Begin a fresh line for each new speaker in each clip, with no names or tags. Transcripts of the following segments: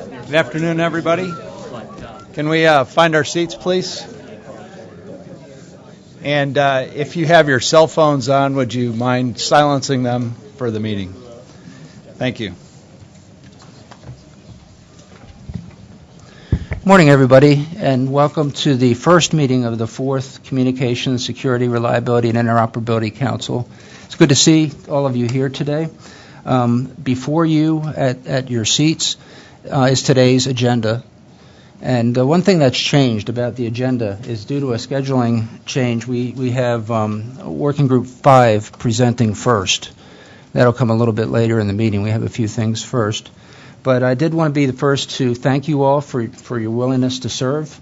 Good afternoon, everybody. Can we find our seats, please? And if you have your cell phones on, would you mind silencing them for the meeting? Thank you.
Morning, everybody, and welcome to the first meeting of the fourth Communications, Security, Reliability, and Interoperability Council. It's good to see all of you here today. Before you at your seats is today's agenda. And one thing that's changed about the agenda is due to a scheduling change, we have Working Group 5 presenting first. That'll come a little bit later in the meeting. We have a few things first. But I did want to be the first to thank you all for your willingness to serve.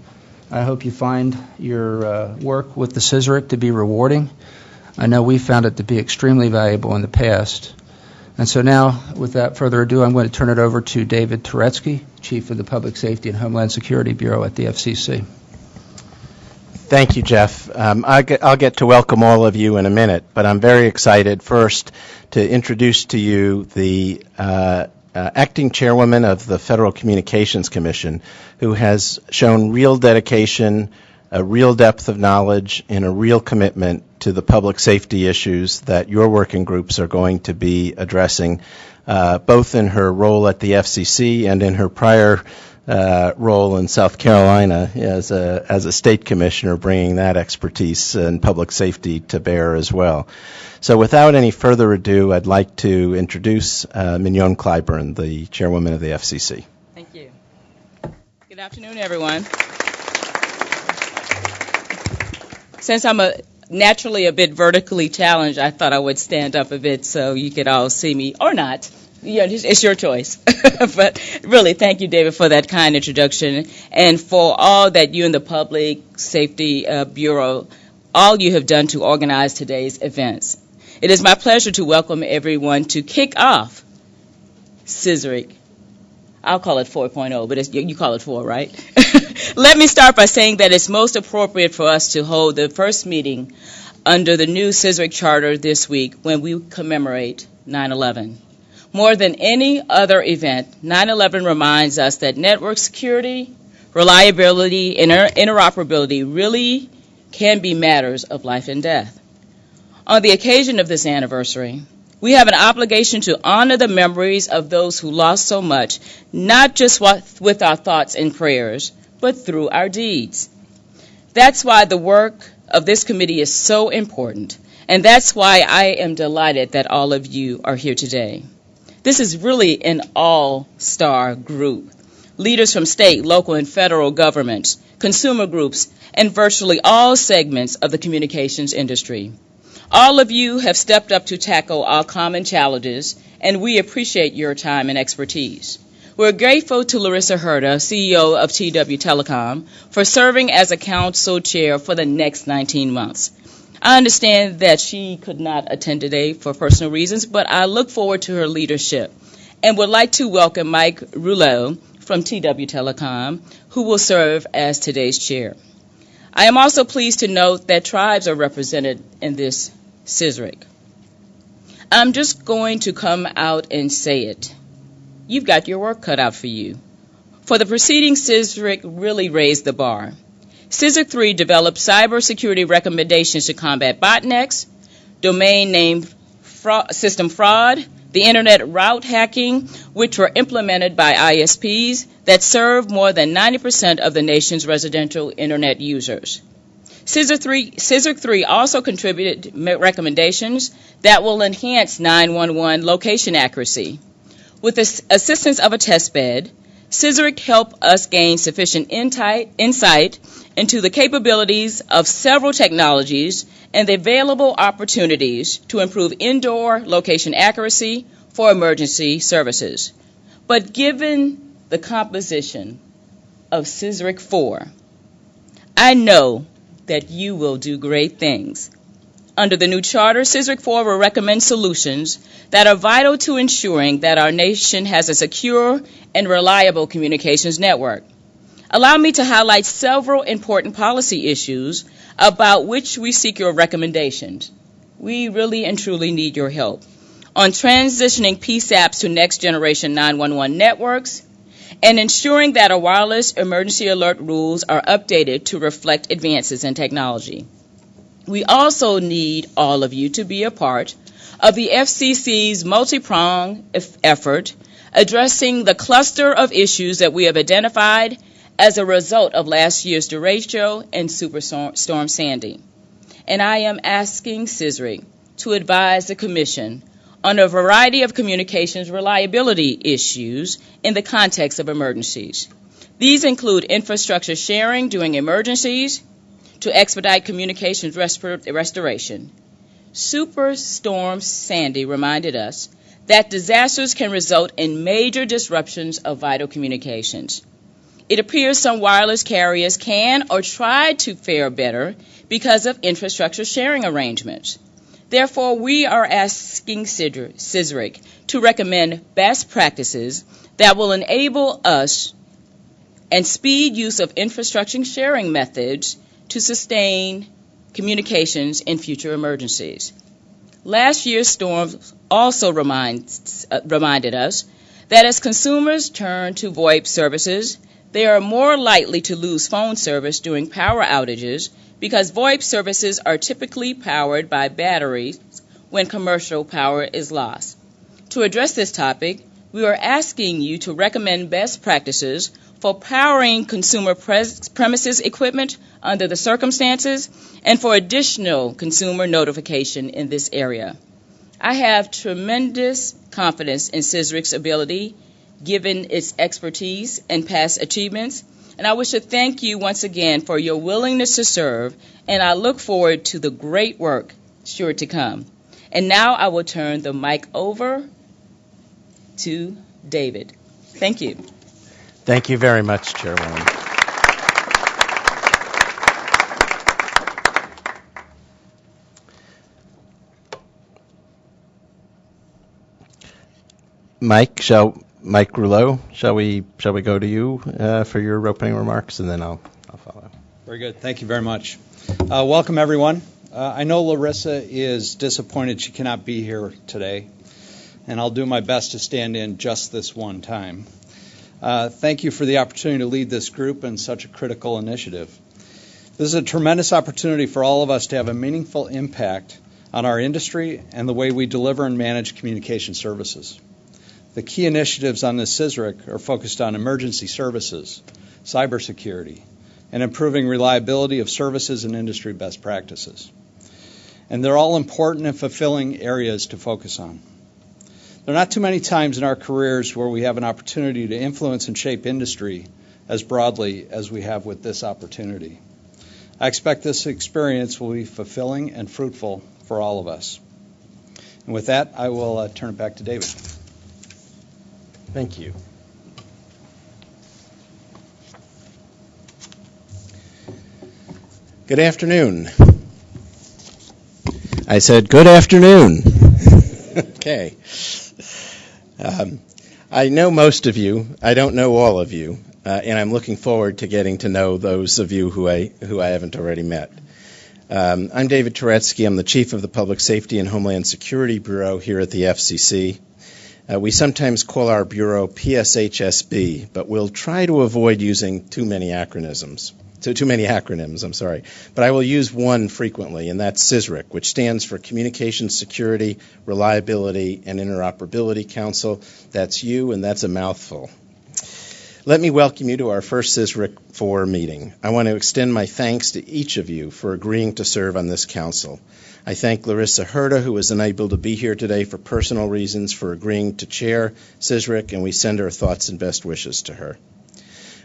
I hope you find your work with the CISRIC to be rewarding. I know we found it to be extremely valuable in the past. And so now, without further ado, I'm going to turn it over to David Turetsky, Chief of the Public Safety and Homeland Security Bureau at the FCC.
Thank you, Jeff. I'll get to welcome all of you in a minute, but I'm very excited first to introduce to you the acting chairwoman of the Federal Communications Commission, who has shown real dedication, a real depth of knowledge, and a real commitment to the public safety issues that your working groups are going to be addressing, both in her role at the FCC and in her prior role in South Carolina as a state commissioner, bringing that expertise in public safety to bear as well. So without any further ado, I'd like to introduce Mignon Clyburn, the chairwoman of the FCC.
Thank you. Good afternoon, everyone. Since I'm naturally a bit vertically challenged, I thought I would stand up a bit so you could all see me, or not. Yeah, it's your choice. But really, thank you, David, for that kind introduction, and for all that you and the Public Safety Bureau, all you have done to organize today's events. It is my pleasure to welcome everyone to kick off CISRIC. I'll call it 4.0, but you call it 4, right? Let me start by saying that it's most appropriate for us to hold the first meeting under the new CISRIC charter this week when we commemorate 9/11. More than any other event, 9/11 reminds us that network security, reliability, and interoperability really can be matters of life and death. On the occasion of this anniversary, we have an obligation to honor the memories of those who lost so much, not just with our thoughts and prayers, but through our deeds. That's why the work of this committee is so important, and that's why I am delighted that all of you are here today. This is really an all-star group. Leaders from state, local, and federal governments, consumer groups, and virtually all segments of the communications industry. All of you have stepped up to tackle our common challenges, and we appreciate your time and expertise. We're grateful to Larissa Herta, CEO of TW Telecom, for serving as a council chair for the next 19 months. I understand that she could not attend today for personal reasons, but I look forward to her leadership and would like to welcome Mike Rouleau from TW Telecom, who will serve as today's chair. I am also pleased to note that tribes are represented in this CISRIC. I'm just going to come out and say it. You've got your work cut out for you. For the preceding CISRIC really raised the bar. CISRIC 3 developed cybersecurity recommendations to combat botnets, domain name system fraud, the internet route hacking, which were implemented by ISPs that serve more than 90% of the nation's residential internet users. CISRIC 3 also contributed recommendations that will enhance 911 location accuracy. With the assistance of a testbed, CISRIC helped us gain sufficient insight into the capabilities of several technologies and the available opportunities to improve indoor location accuracy for emergency services. But given the composition of CISRIC 4, I know that you will do great things. Under the new charter, CISRIC 4 will recommend solutions that are vital to ensuring that our nation has a secure and reliable communications network. Allow me to highlight several important policy issues about which we seek your recommendations. We really and truly need your help on transitioning PSAPs to next-generation 911 networks, and ensuring that our wireless emergency alert rules are updated to reflect advances in technology. We also need all of you to be a part of the FCC's multi-pronged effort addressing the cluster of issues that we have identified as a result of last year's derecho and Superstorm Sandy. And I am asking CISRIC to advise the Commission on a variety of communications reliability issues in the context of emergencies. These include infrastructure sharing during emergencies to expedite communications restoration. Superstorm Sandy reminded us that disasters can result in major disruptions of vital communications. It appears some wireless carriers can or try to fare better because of infrastructure sharing arrangements. Therefore, we are asking CISRIC to recommend best practices that will enable us and speed use of infrastructure sharing methods to sustain communications in future emergencies. Last year's storms also reminded us that as consumers turn to VoIP services, they are more likely to lose phone service during power outages because VoIP services are typically powered by batteries when commercial power is lost. To address this topic, we are asking you to recommend best practices for powering consumer premises equipment under the circumstances and for additional consumer notification in this area. I have tremendous confidence in CISRIC's ability, given its expertise and past achievements, and I wish to thank you once again for your willingness to serve, and I look forward to the great work sure to come. And now I will turn the mic over to David. Thank you.
Thank you very much, Chairwoman. Mike Rouleau, shall we go to you for your opening remarks, and then I'll follow.
Very good. Thank you very much. Welcome, everyone. I know Larissa is disappointed she cannot be here today, and I'll do my best to stand in just this one time. Thank you for the opportunity to lead this group in such a critical initiative. This is a tremendous opportunity for all of us to have a meaningful impact on our industry and the way we deliver and manage communication services. The key initiatives on this CISRIC are focused on emergency services, cybersecurity, and improving reliability of services and industry best practices. And they're all important and fulfilling areas to focus on. There are not too many times in our careers where we have an opportunity to influence and shape industry as broadly as we have with this opportunity. I expect this experience will be fulfilling and fruitful for all of us. And with that, I will turn it back to David.
Thank you. Good afternoon. I said good afternoon. Okay. I know most of you. I don't know all of you, and I'm looking forward to getting to know those of you who I haven't already met. I'm David Turetsky. I'm the Chief of the Public Safety and Homeland Security Bureau here at the FCC. We sometimes call our bureau PSHSB, but we'll try to avoid using too many acronyms, but I will use one frequently, and that's CISRIC, which stands for Communications Security, Reliability, and Interoperability Council. That's you, and that's a mouthful. Let me welcome you to our first CISRIC 4 meeting. I want to extend my thanks to each of you for agreeing to serve on this council. I thank Larissa Herta, who was unable to be here today for personal reasons, for agreeing to chair CISRIC, and we send our thoughts and best wishes to her.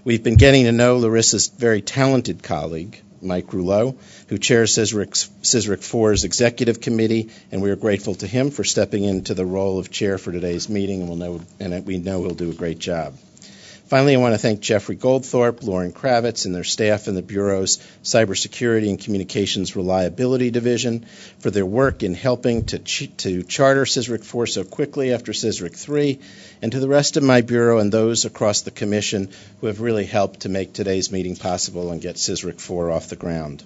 We've been getting to know Larissa's very talented colleague, Mike Rouleau, who chairs CISRIC 4's executive committee, and we are grateful to him for stepping into the role of chair for today's meeting, and we know he'll do a great job. Finally, I want to thank Jeffrey Goldthorpe, Lauren Kravitz, and their staff in the Bureau's Cybersecurity and Communications Reliability Division for their work in helping to charter CISRIC 4 so quickly after CISRIC 3, and to the rest of my Bureau and those across the Commission who have really helped to make today's meeting possible and get CISRIC 4 off the ground.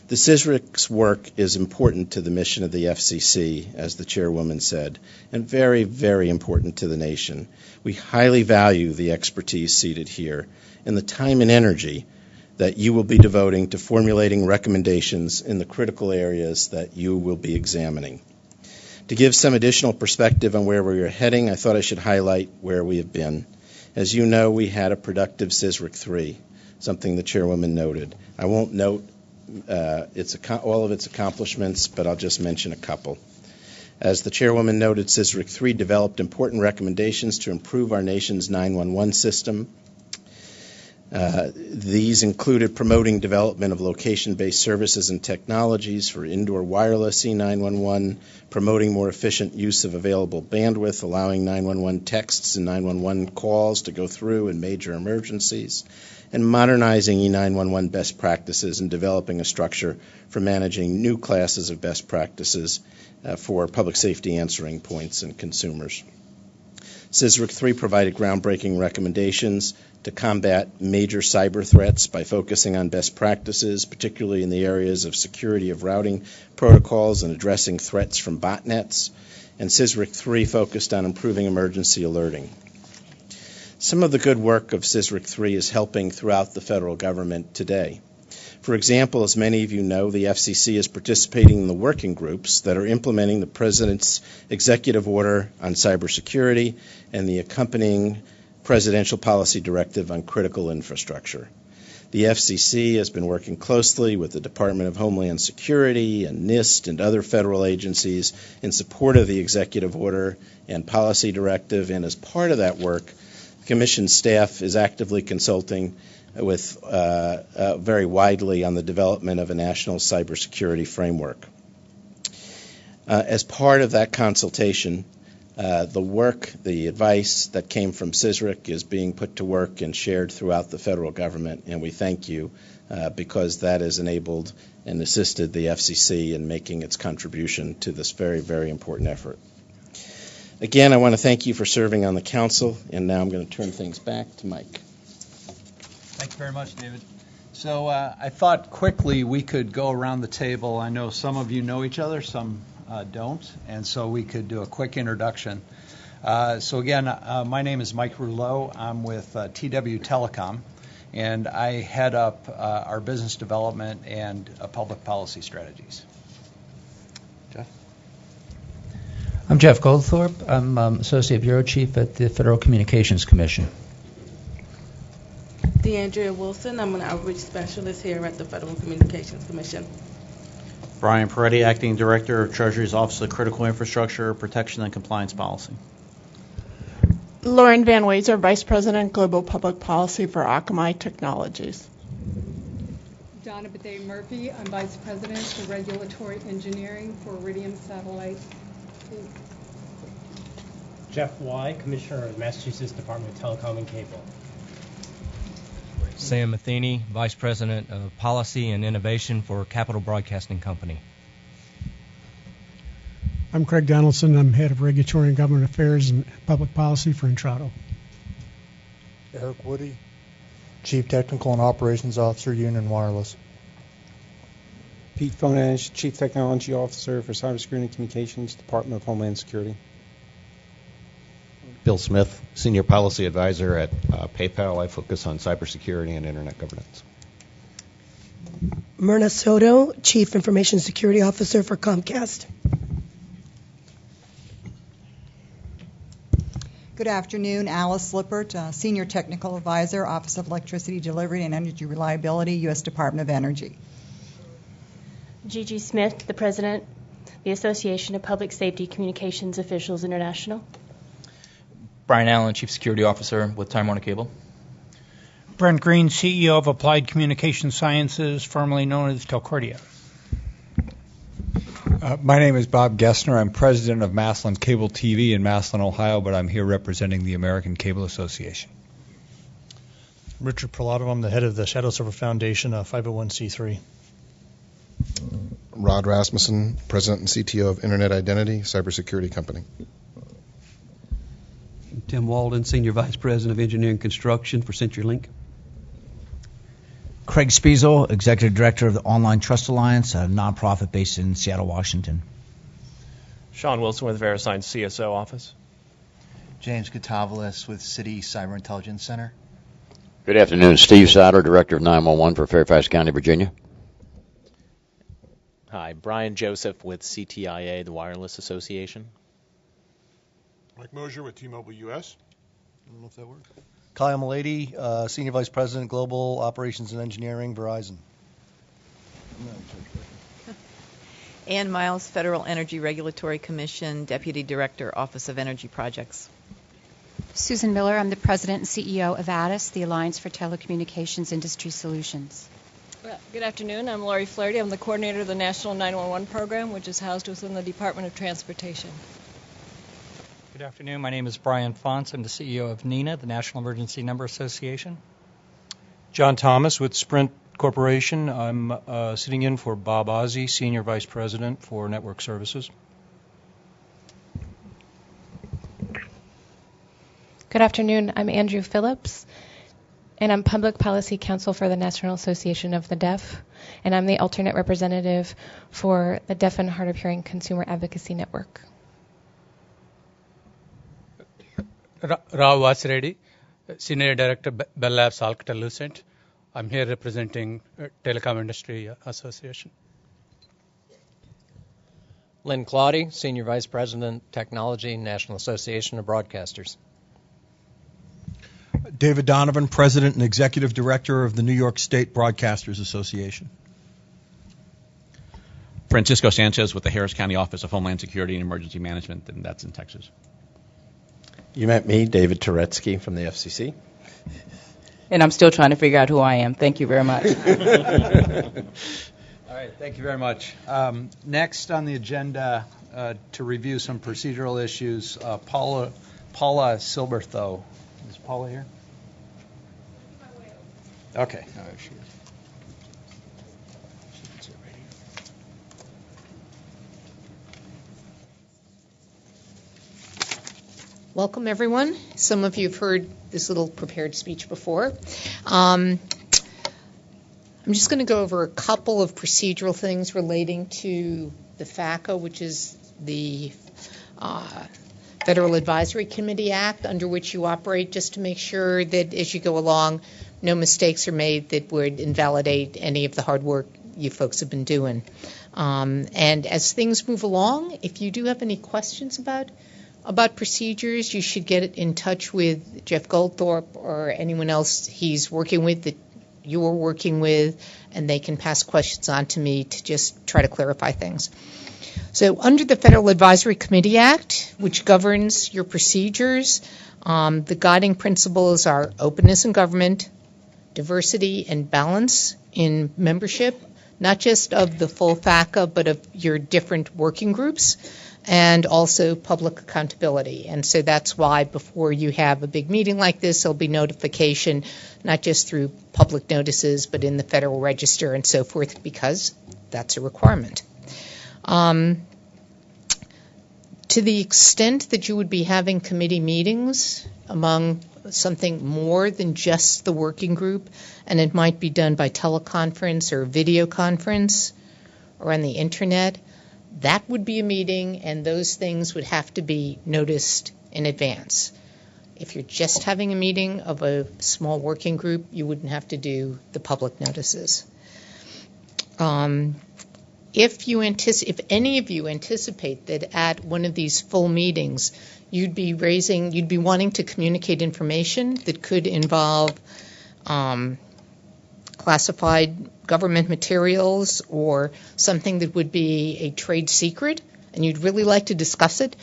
The CISRIC's work is important to the mission of the FCC, as the chairwoman said, and very, very important to the nation. We highly value the expertise seated here and the time and energy that you will be devoting to formulating recommendations in the critical areas that you will be examining. To give some additional perspective on where we are heading, I thought I should highlight where we have been. As you know, we had a productive CISRIC 3, something the chairwoman noted. I won't note all of its accomplishments, but I'll just mention a couple. As the chairwoman noted, CISRIC 3 developed important recommendations to improve our nation's 911 system. These included promoting development of location-based services and technologies for indoor wireless E911, promoting more efficient use of available bandwidth, allowing 911 texts and 911 calls to go through in major emergencies, and modernizing E911 best practices and developing a structure for managing new classes of best practices for public safety answering points and consumers. CISRIC 3 provided groundbreaking recommendations to combat major cyber threats by focusing on best practices, particularly in the areas of security of routing protocols and addressing threats from botnets. And CISRIC 3 focused on improving emergency alerting. Some of the good work of CISRIC 3 is helping throughout the federal government today. For example, as many of you know, the FCC is participating in the working groups that are implementing the President's executive order on cybersecurity and the accompanying presidential policy directive on critical infrastructure. The FCC has been working closely with the Department of Homeland Security and NIST and other federal agencies in support of the executive order and policy directive, and as part of that work, the Commission staff is actively consulting with very widely on the development of a national cybersecurity framework. As part of that consultation, the advice that came from CISRIC is being put to work and shared throughout the federal government, and we thank you because that has enabled and assisted the FCC in making its contribution to this very, very important effort. Again, I want to thank you for serving on the council, and now I'm going to turn things back to Mike.
Thank you very much, David. So I thought quickly we could go around the table. I know some of you know each other, some don't, and so we could do a quick introduction. So again, my name is Mike Rouleau. I'm with TW Telecom, and I head up our business development and public policy strategies. Jeff?
I'm Jeff Goldthorpe. I'm Associate Bureau Chief at the Federal Communications Commission.
DeAndrea Wilson. I'm an outreach specialist here at the Federal Communications Commission.
Brian Peretti, Acting Director of Treasury's Office of Critical Infrastructure, Protection and Compliance Policy.
Lauren Van Wazer, Vice President, Global Public Policy for Akamai Technologies.
Donna Bede Murphy, I'm Vice President for Regulatory Engineering for Iridium Satellite.
Jeff Y., Commissioner of Massachusetts Department of Telecom and Cable.
Sam Matheny, Vice President of Policy and Innovation for Capital Broadcasting Company.
I'm Craig Donaldson. I'm Head of Regulatory and Government Affairs and Public Policy for Intrado.
Eric Woody, Chief Technical and Operations Officer, Union Wireless.
Pete Fonage, Chief Technology Officer for Cybersecurity and Communications, Department of Homeland Security.
Bill Smith, Senior Policy Advisor at PayPal. I focus on cybersecurity and internet governance.
Myrna Soto, Chief Information Security Officer for Comcast.
Good afternoon. Alice Lippert, Senior Technical Advisor, Office of Electricity Delivery and Energy Reliability, U.S. Department of Energy.
Gigi Smith, the President, the Association of Public Safety Communications Officials International.
Brian Allen, Chief Security Officer with Time Warner Cable.
Brent Green, CEO of Applied Communication Sciences, formerly known as Telcordia.
My name is Bob Gessner. I'm president of Massillon Cable TV in Massillon, Ohio, but I'm here representing the American Cable Association.
Richard Perlato. I'm the head of the Shadow Server Foundation, a 501c3.
Rod Rasmussen, president and CTO of Internet Identity, cybersecurity company.
Tim Walden, Senior Vice President of Engineering Construction for CenturyLink.
Craig Spiesel, Executive Director of the Online Trust Alliance, a nonprofit based in Seattle, Washington.
Sean Wilson with VeriSign's CSO office.
James Katavalis with City Cyber Intelligence Center.
Good afternoon. Steve Sauter, Director of 911 for Fairfax County, Virginia.
Hi, Brian Joseph with CTIA, the Wireless Association.
Mike Mosier with T-Mobile US.
I don't know if that works. Kyle Milady, Senior Vice President, Global Operations and Engineering, Verizon.
Ann Miles, Federal Energy Regulatory Commission, Deputy Director, Office of Energy Projects.
Susan Miller, I'm the President and CEO of ADIS, the Alliance for Telecommunications Industry Solutions.
Good afternoon. I'm Lori Flaherty. I'm the coordinator of the National 911 program, which is housed within the Department of Transportation.
Good afternoon. My name is Brian Fonts. I'm the CEO of NENA, the National Emergency Number Association.
John Thomas with Sprint Corporation. I'm sitting in for Bob Ozzie, Senior Vice President for Network Services.
Good afternoon. I'm Andrew Phillips, and I'm Public Policy Counsel for the National Association of the Deaf, and I'm the alternate representative for the Deaf and Hard of Hearing Consumer Advocacy Network.
Rao Vasireddy, Senior Director, Bell Labs Alcatel-Lucent. I'm here representing Telecom Industry Association.
Lynn Claudy, Senior Vice President, Technology, National Association of Broadcasters.
David Donovan, President and Executive Director of the New York State Broadcasters Association.
Francisco Sanchez with the Harris County Office of Homeland Security and Emergency Management, and that's in Texas.
You met me, David Turetsky from the FCC.
And I'm still trying to figure out who I am. Thank you very much.
All right, thank you very much. Next on the agenda to review some procedural issues, Paula Silbertho. Is Paula here? Okay. All right, she is.
Welcome, everyone. Some of you have heard this little prepared speech before. I'm just going to go over a couple of procedural things relating to the FACA, which is the Federal Advisory Committee Act, under which you operate, just to make sure that as you go along, no mistakes are made that would invalidate any of the hard work you folks have been doing. And as things move along, if you do have any questions about procedures, you should get in touch with Jeff Goldthorpe or anyone else he's working with that you're working with, and they can pass questions on to me to just try to clarify things. So under the Federal Advisory Committee Act, which governs your procedures, the guiding principles are openness in government, diversity and balance in membership, not just of the full FACA, but of your different working groups, and also public accountability. And so that's why before you have a big meeting like this, there'll be notification, not just through public notices, but in the Federal Register and so forth, because that's a requirement. To the extent that you would be having committee meetings among something more than just the working group, and it might be done by teleconference or video conference or on the internet, that would be a meeting, and those things would have to be noticed in advance. If you're just having a meeting of a small working group, you wouldn't have to do the public notices. If any of you anticipate that at one of these full meetings, you'd be wanting to communicate information that could involve classified government materials or something that would be a trade secret, and you'd really like to discuss it,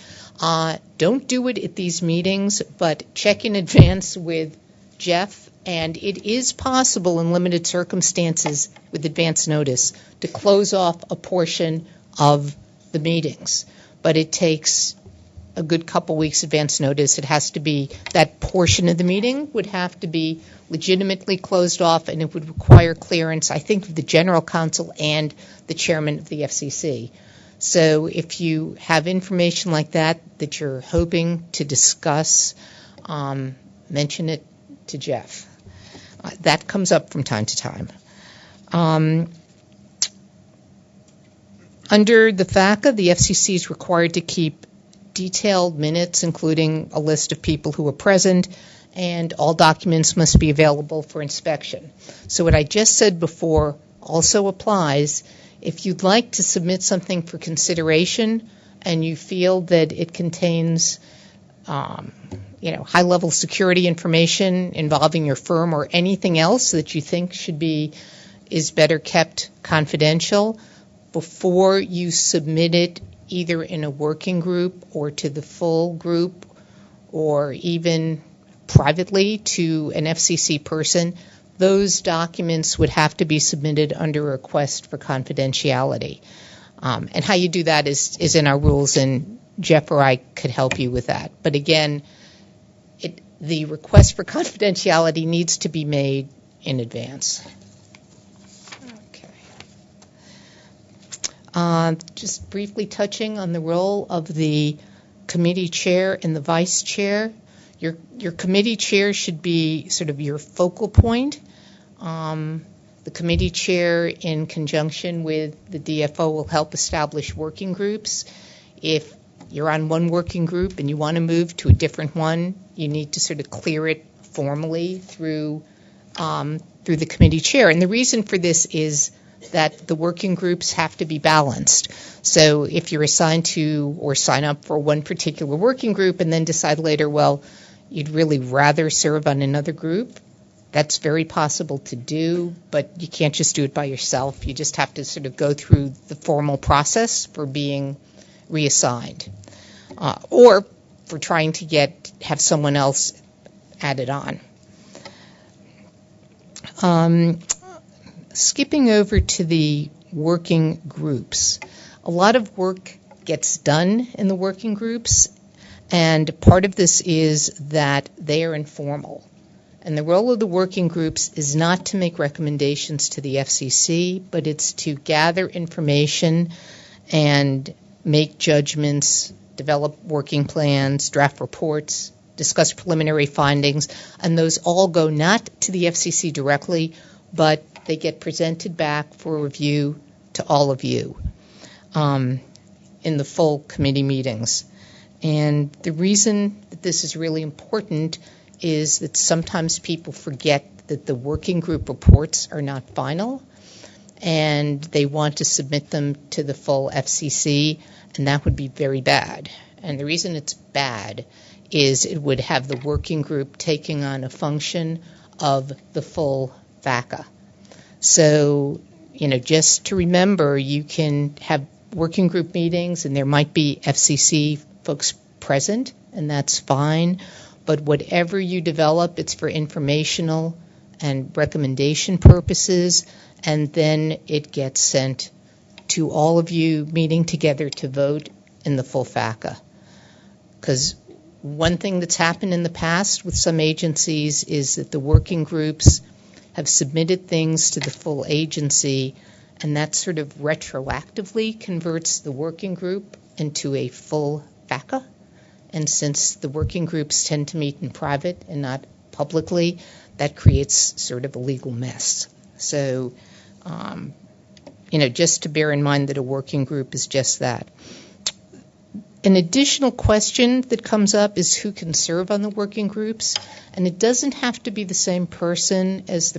don't do it at these meetings, but check in advance with Jeff. And it is possible in limited circumstances with advance notice to close off a portion of the meetings. But it takes a good couple weeks advance notice. It has to be, that portion of the meeting would have to be legitimately closed off, and it would require clearance, I think, of the General Counsel and the Chairman of the FCC. So if you have information like that you're hoping to discuss, mention it to Jeff. That comes up from time to time. Under the FACA, the FCC is required to keep detailed minutes, including a list of people who were present, and all documents must be available for inspection. So what I just said before also applies. If you'd like to submit something for consideration and you feel that it contains high-level security information involving your firm or anything else that you think is better kept confidential, before you submit it either in a working group or to the full group or even privately to an FCC person, those documents would have to be submitted under a request for confidentiality. And how you do that is in our rules, and Jeff or I could help you with that. But again, the request for confidentiality needs to be made in advance. Just briefly touching on the role of the committee chair and the vice chair. Your committee chair should be sort of your focal point. The committee chair, in conjunction with the DFO, will help establish working groups. If you're on one working group and you want to move to a different one, you need to sort of clear it formally through the committee chair. And the reason for this is that the working groups have to be balanced. So if you're assigned to or sign up for one particular working group and then decide later, well, you'd really rather serve on another group, that's very possible to do, but you can't just do it by yourself. You just have to sort of go through the formal process for being reassigned, or for trying to have someone else added on. Skipping over to the working groups, a lot of work gets done in the working groups, and part of this is that they are informal. And the role of the working groups is not to make recommendations to the FCC, but it's to gather information and make judgments, develop working plans, draft reports, discuss preliminary findings, and those all go not to the FCC directly, but they get presented back for review to all of you in the full committee meetings. And the reason that this is really important is that sometimes people forget that the working group reports are not final, and they want to submit them to the full FCC, and that would be very bad. And the reason it's bad is it would have the working group taking on a function of the full FACA. So, just to remember, you can have working group meetings and there might be FCC folks present, and that's fine. But whatever you develop, it's for informational and recommendation purposes, and then it gets sent to all of you meeting together to vote in the full FACA. Because one thing that's happened in the past with some agencies is that the working groups have submitted things to the full agency, and that sort of retroactively converts the working group into a full FACA. And since the working groups tend to meet in private and not publicly, that creates sort of a legal mess. So, just to bear in mind that a working group is just that. An additional question that comes up is who can serve on the working groups, and it doesn't have to be the same person as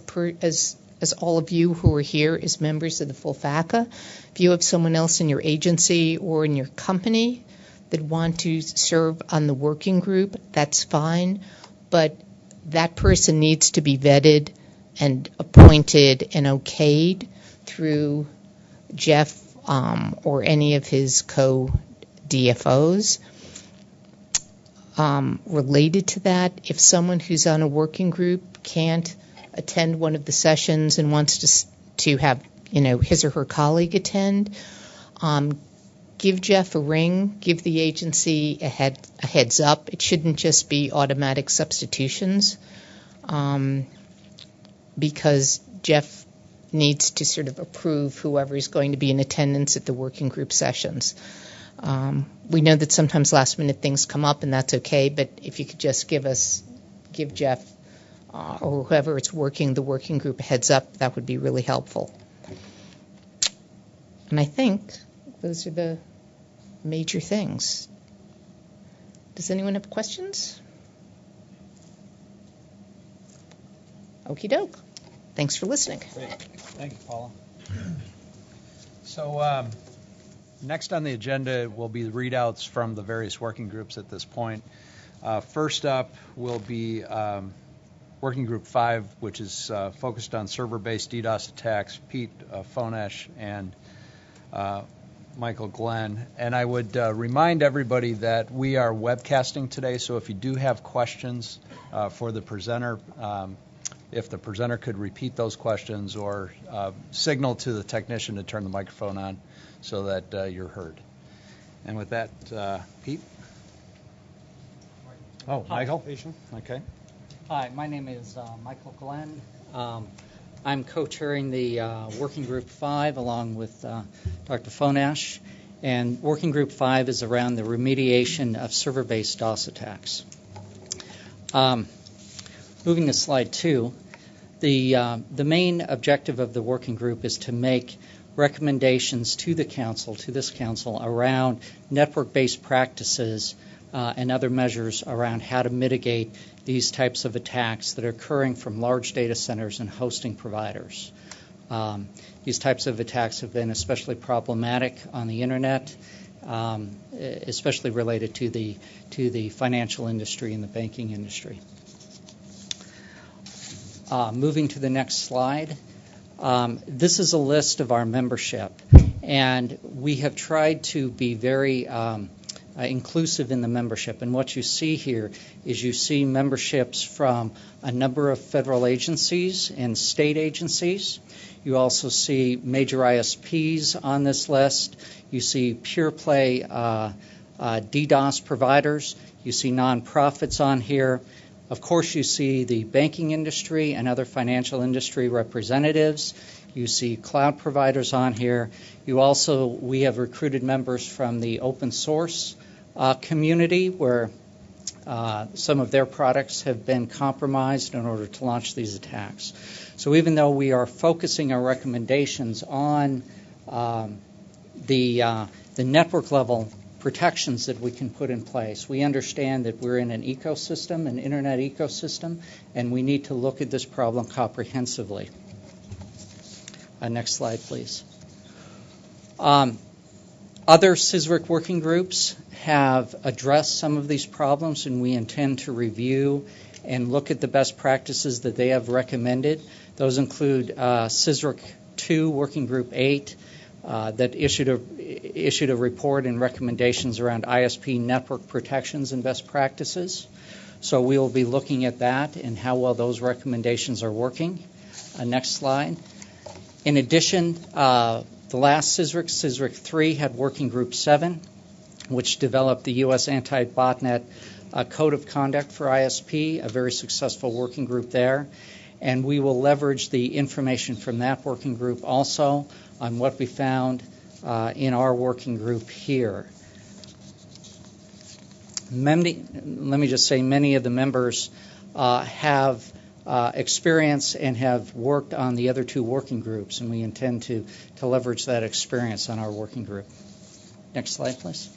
as all of you who are here as members of the full FACA. If you have someone else in your agency or in your company that want to serve on the working group, that's fine, but that person needs to be vetted and appointed and okayed through Jeff or any of his co-DFOs. Related to that, if someone who's on a working group can't attend one of the sessions and wants to have his or her colleague attend, give Jeff a ring, give the agency a heads up. It shouldn't just be automatic substitutions, because Jeff needs to sort of approve whoever is going to be in attendance at the working group sessions. We know that sometimes last minute things come up, and that's okay, but if you could just give Jeff or whoever it's the working group heads up, that would be really helpful. And I think those are the major things. Does anyone have questions? Okie doke. Thanks for listening.
Great. Thank you, Paula. So next on the agenda will be the readouts from the various working groups at this point. First up will be Working Group 5, which is focused on server-based DDoS attacks. Pete Fonesh and Michael Glenn. And I would remind everybody that we are webcasting today, so if you do have questions for the presenter, if the presenter could repeat those questions or signal to the technician to turn the microphone on so that you're heard. And with that, Pete? Oh, Michael? Okay.
Hi, my name is Michael Glenn. I'm co-chairing the Working Group 5 along with Dr. Fonesh. And Working Group 5 is around the remediation of server-based DOS attacks. Moving to slide 2, the main objective of the working group is to make recommendations to the council, to this council, around network-based practices and other measures around how to mitigate these types of attacks that are occurring from large data centers and hosting providers. These types of attacks have been especially problematic on the internet, especially related to the financial industry and the banking industry. Moving to the next slide. This is a list of our membership, and we have tried to be very inclusive in the membership. And what you see here is you see memberships from a number of federal agencies and state agencies. You also see major ISPs on this list. You see pure play DDoS providers. You see nonprofits on here. Of course, you see the banking industry and other financial industry representatives. You see cloud providers on here. We have recruited members from the open source community where some of their products have been compromised in order to launch these attacks. So even though we are focusing our recommendations on the network level protections that we can put in place, we understand that we're in an ecosystem, an internet ecosystem, and we need to look at this problem comprehensively. Next slide, please. Other CISRIC working groups have addressed some of these problems, and we intend to review and look at the best practices that they have recommended. Those include CISRIC 2, Working Group 8, that issued a report and recommendations around ISP network protections and best practices. So we will be looking at that and how well those recommendations are working. Next slide. In addition, the last CISRIC, CISRIC 3, had Working Group 7, which developed the U.S. Anti-Botnet Code of Conduct for ISP, a very successful working group there. And we will leverage the information from that working group also on what we found in our working group here. Let me just say many of the members have experience and have worked on the other two working groups, and we intend to leverage that experience on our working group. Next slide, please.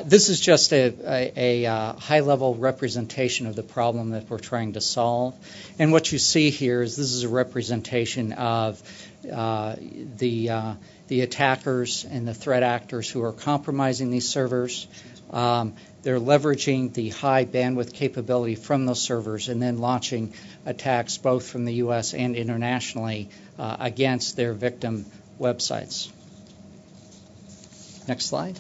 This is just a high-level representation of the problem that we're trying to solve. And what you see here is this is a representation of the attackers and the threat actors who are compromising these servers. They're leveraging the high bandwidth capability from those servers and then launching attacks both from the U.S. and internationally against their victim websites. Next slide.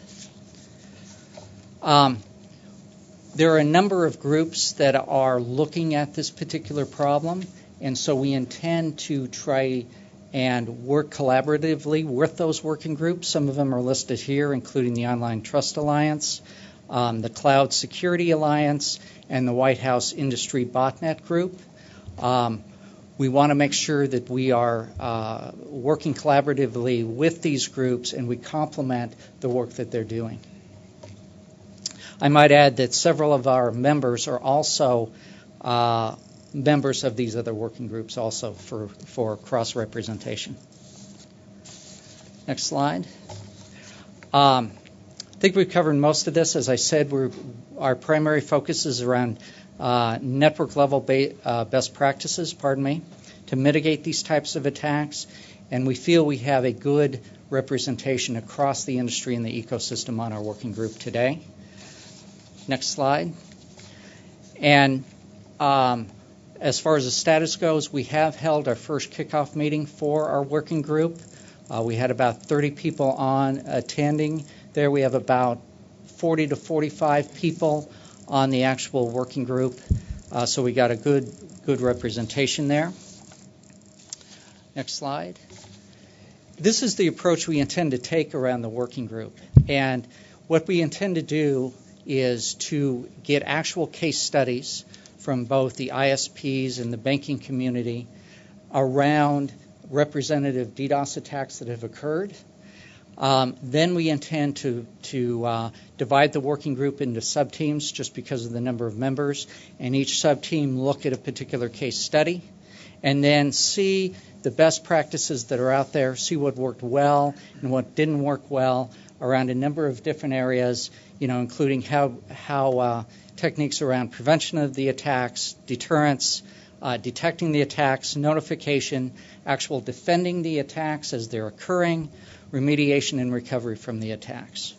There are a number of groups that are looking at this particular problem, and so we intend to try and work collaboratively with those working groups. Some of them are listed here, including the Online Trust Alliance, the Cloud Security Alliance, and the White House Industry Botnet Group. We want to make sure that we are working collaboratively with these groups and we complement the work that they're doing. I might add that several of our members are also members of these other working groups also for cross-representation. Next slide. I think we've covered most of this. As I said, our primary focus is around network-level best practices, to mitigate these types of attacks, and we feel we have a good representation across the industry and the ecosystem on our working group today. Next slide. And as far as the status goes, we have held our first kickoff meeting for our working group. We had about 30 people on attending there. We have about 40 to 45 people on the actual working group, so we got a good representation there. Next slide. This is the approach we intend to take around the working group, and what we intend to do is to get actual case studies from both the ISPs and the banking community around representative DDoS attacks that have occurred. Then we intend to divide the working group into sub-teams just because of the number of members, and each sub-team look at a particular case study and then see the best practices that are out there, see what worked well and what didn't work well around a number of different areas, including how techniques around prevention of the attacks, deterrence, detecting the attacks, notification, actual defending the attacks as they're occurring, remediation and recovery from the attacks.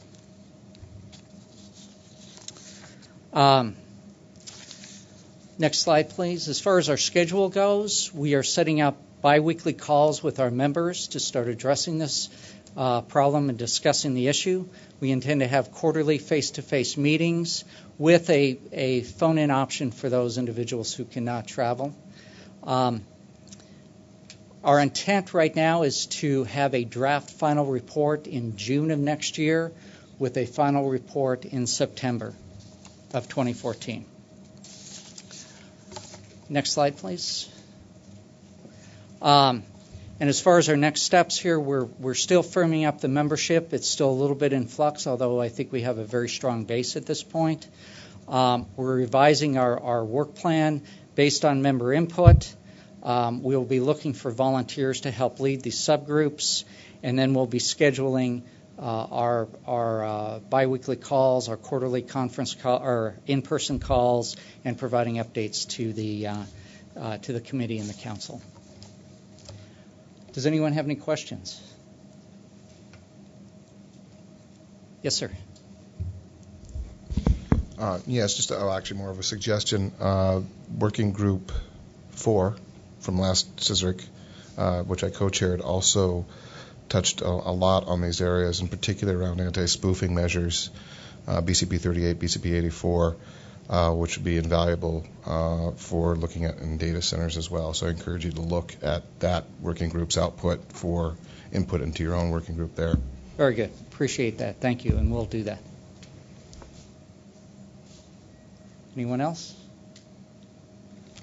Next slide, please. As far as our schedule goes, we are setting up biweekly calls with our members to start addressing this problem and discussing the issue. We intend to have quarterly face-to-face meetings with a phone-in option for those individuals who cannot travel. Our intent right now is to have a draft final report in June of next year with a final report in September of 2014. Next slide, please. And as far as our next steps here, we're still firming up the membership. It's still a little bit in flux, although I think we have a very strong base at this point. We're revising our work plan based on member input. We'll be looking for volunteers to help lead these subgroups, and then we'll be scheduling our biweekly calls, our quarterly conference call, or in-person calls, and providing updates to the committee and the council. Does anyone have any questions? Yes, sir.
Yes, just actually more of a suggestion. Working Group 4 from last CISRIC, which I co-chaired, also touched a lot on these areas, in particular around anti-spoofing measures, BCP 38, BCP 84, which would be invaluable for looking at in data centers as well. So I encourage you to look at that working group's output for input into your own working group there.
Very good. Appreciate that. Thank you, and we'll do that. Anyone else?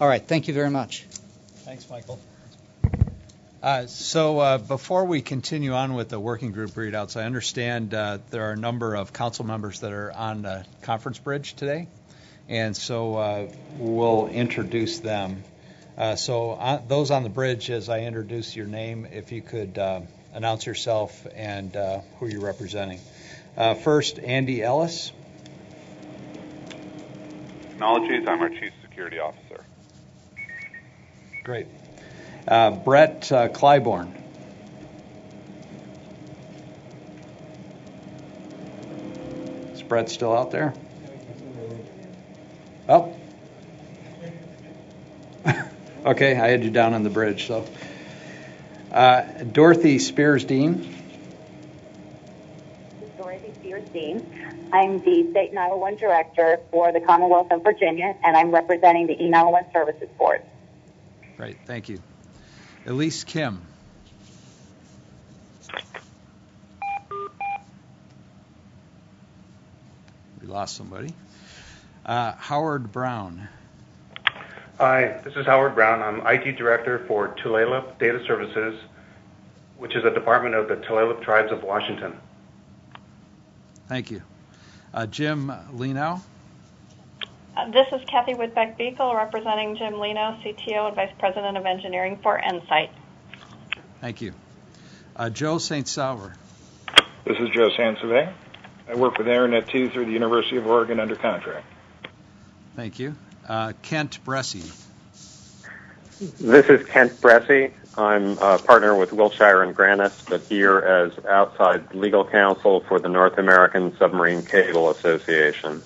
All right. Thank you very much.
Thanks, Michael. So before we continue on with the working group readouts, I understand there are a number of council members that are on the conference bridge today, and so we'll introduce them. So those on the bridge, as I introduce your name, if you could announce yourself and who you're representing. First, Andy Ellis.
Technologies, I'm our Chief Security Officer.
Great. Brett Clybourne. Is Brett still out there? Oh. Okay, I had you down on the bridge. So, Dorothy Spears-Dean.
Dorothy Spears-Dean. I'm the State 911 Director for the Commonwealth of Virginia, and I'm representing the E911 Services Board.
Great, thank you. Elise Kim. We lost somebody. Howard Brown.
Hi, this is Howard Brown. I'm IT Director for Tulalip Data Services, which is a department of the Tulalip Tribes of Washington.
Thank you. Jim Lenow.
This is Kathy Whitbeck-Beekle representing Jim Leno, CTO and Vice President of Engineering for Ensight.
Thank you. Joe St. Sauer.
This is Joe Sansevay. I work with Aranet 2 through the University of Oregon under contract.
Thank you. Kent Bressie.
This is Kent Bressie. I'm a partner with Wilshire and Grannis, but here as outside legal counsel for the North American Submarine Cable Association.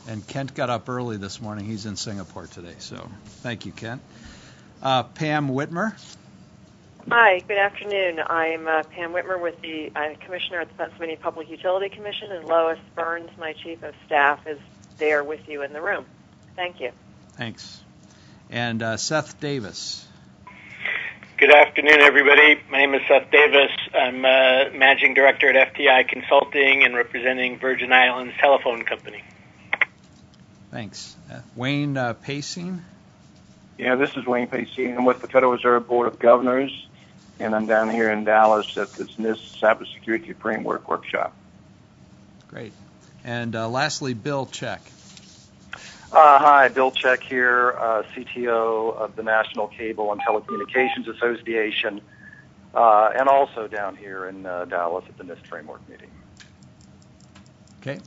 And Kent got up early this morning. He's in Singapore today, so thank you, Kent. Pam Whitmer.
Hi, good afternoon. I'm Pam Whitmer with the Commissioner at the Pennsylvania Public Utility Commission, and Lois Burns, my Chief of Staff, is there with you in the room. Thank you.
Thanks. And Seth Davis.
Good afternoon, everybody. My name is Seth Davis. I'm Managing Director at FTI Consulting and representing Virgin Islands Telephone Company.
Thanks. Wayne Pacing.
Yeah, this is Wayne Pacing. I'm with the Federal Reserve Board of Governors, and I'm down here in Dallas at this NIST Cybersecurity Framework Workshop.
Great. And lastly, Bill Check.
Hi, Bill Check here, CTO of the National Cable and Telecommunications Association, and also down here in Dallas at the NIST Framework meeting.
Okay,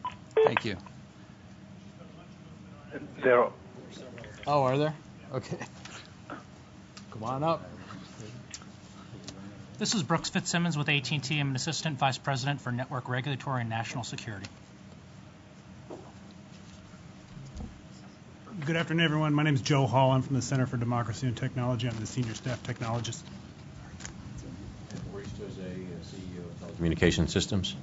thank you.
Zero.
Oh, are there? Okay. Come on up.
This is Brooks Fitzsimmons with AT&T. I'm an Assistant Vice President for Network Regulatory and National Security.
Good afternoon, everyone. My name is Joe Hall. I'm from the Center for Democracy and Technology. I'm the Senior Staff Technologist.
Maurice Jose, CEO of Telecommunication Systems.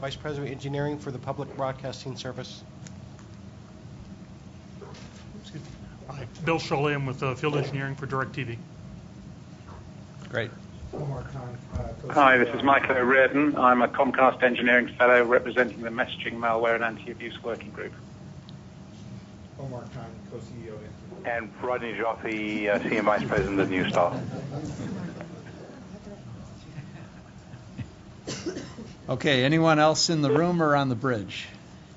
Vice President of Engineering for the Public Broadcasting Service.
Hi, Bill Sholey. I'm with Field Engineering for DirecTV.
Great.
Hi, this is Michael O'Riordan. I'm a Comcast Engineering Fellow representing the Messaging, Malware and Anti-Abuse Working Group.
Omar Khan, co-CEO.
And Rodney Joffe, Senior Vice President of Newstar.
Okay, anyone else in the room or on the bridge?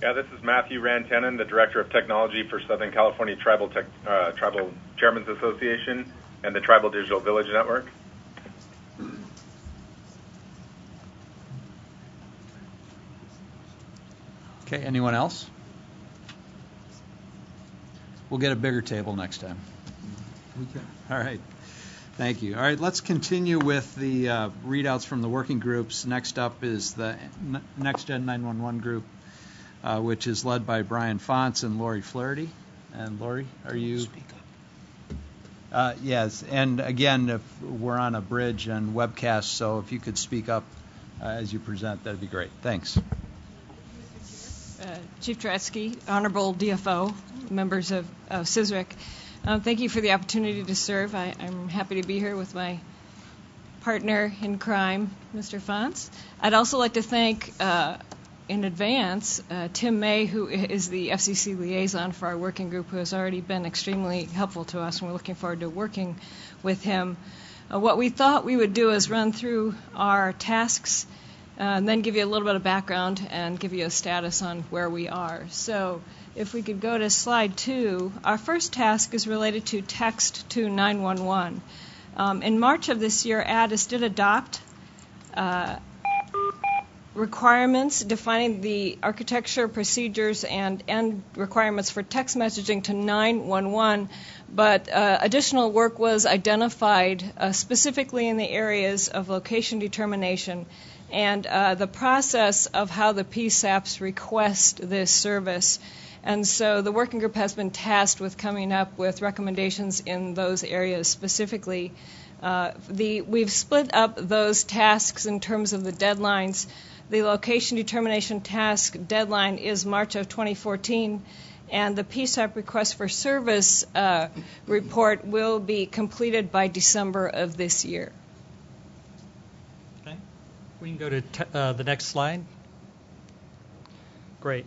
Yeah, this is Matthew Rantanen, the Director of Technology for Southern California Tribal Chairmen's Association and the Tribal Digital Village Network.
Okay, anyone else? We'll get a bigger table next time. Okay. All right. Thank you. All right, let's continue with the readouts from the working groups. Next up is the Next Gen 911 group, which is led by Brian Fonts and Lori Flaherty. And Lori, are you? Speak up. Yes, and again, if we're on a bridge and webcast, so if you could speak up as you present, that'd be great. Thanks.
Chief Turetsky, Honorable DFO, members of CISRIC. Thank you for the opportunity to serve. I'm happy to be here with my partner in crime, Mr. Fonts. I'd also like to thank in advance Tim May, who is the FCC liaison for our working group, who has already been extremely helpful to us, and we're looking forward to working with him. What we thought we would do is run through our tasks and then give you a little bit of background and give you a status on where we are. So if we could go to slide 2, our first task is related to text to 911. In March of this year, ADIS did adopt requirements defining the architecture, procedures, and requirements for text messaging to 911, but additional work was identified specifically in the areas of location determination and the process of how the PSAPs request this service. And so the working group has been tasked with coming up with recommendations in those areas specifically. We've split up those tasks in terms of the deadlines. The location determination task deadline is March of 2014, and the PSAP request for service report will be completed by December of this year.
Okay. We can go to the next slide. Great.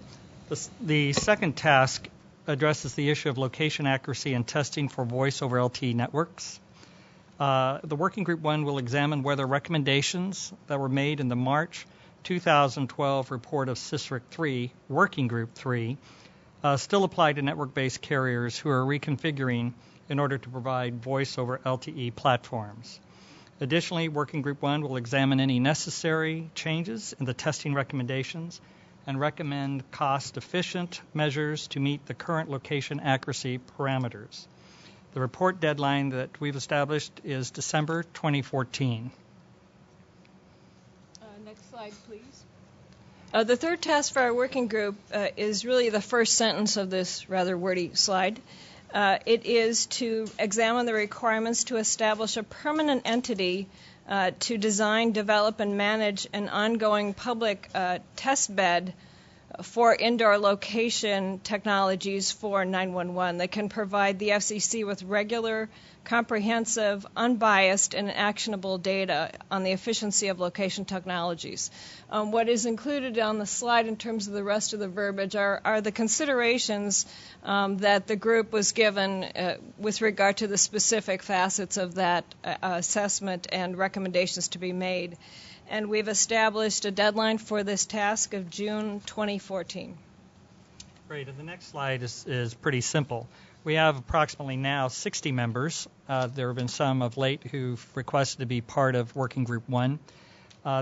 The second task addresses the issue of location accuracy and testing for voice over LTE networks. The working group 1 will examine whether recommendations that were made in the March 2012 report of CISRIC 3, Working Group 3, still apply to network-based carriers who are reconfiguring in order to provide voice over LTE platforms. Additionally, Working Group 1 will examine any necessary changes in the testing recommendations and recommend cost-efficient measures to meet the current location accuracy parameters. The report deadline that we've established is December 2014.
Next slide, please. The third task for our working group is really the first sentence of this rather wordy slide. It is to examine the requirements to establish a permanent entity to design, develop, and manage an ongoing public test bed for indoor location technologies for 911 that can provide the FCC with regular, comprehensive, unbiased, and actionable data on the efficiency of location technologies. What is included on the slide in terms of the rest of the verbiage are the considerations that the group was given with regard to the specific facets of that assessment and recommendations to be made. And we've established a deadline for this task of June 2014.
Great. And the next slide is pretty simple. We have approximately now 60 members. There have been some of late who've requested to be part of Working Group 1.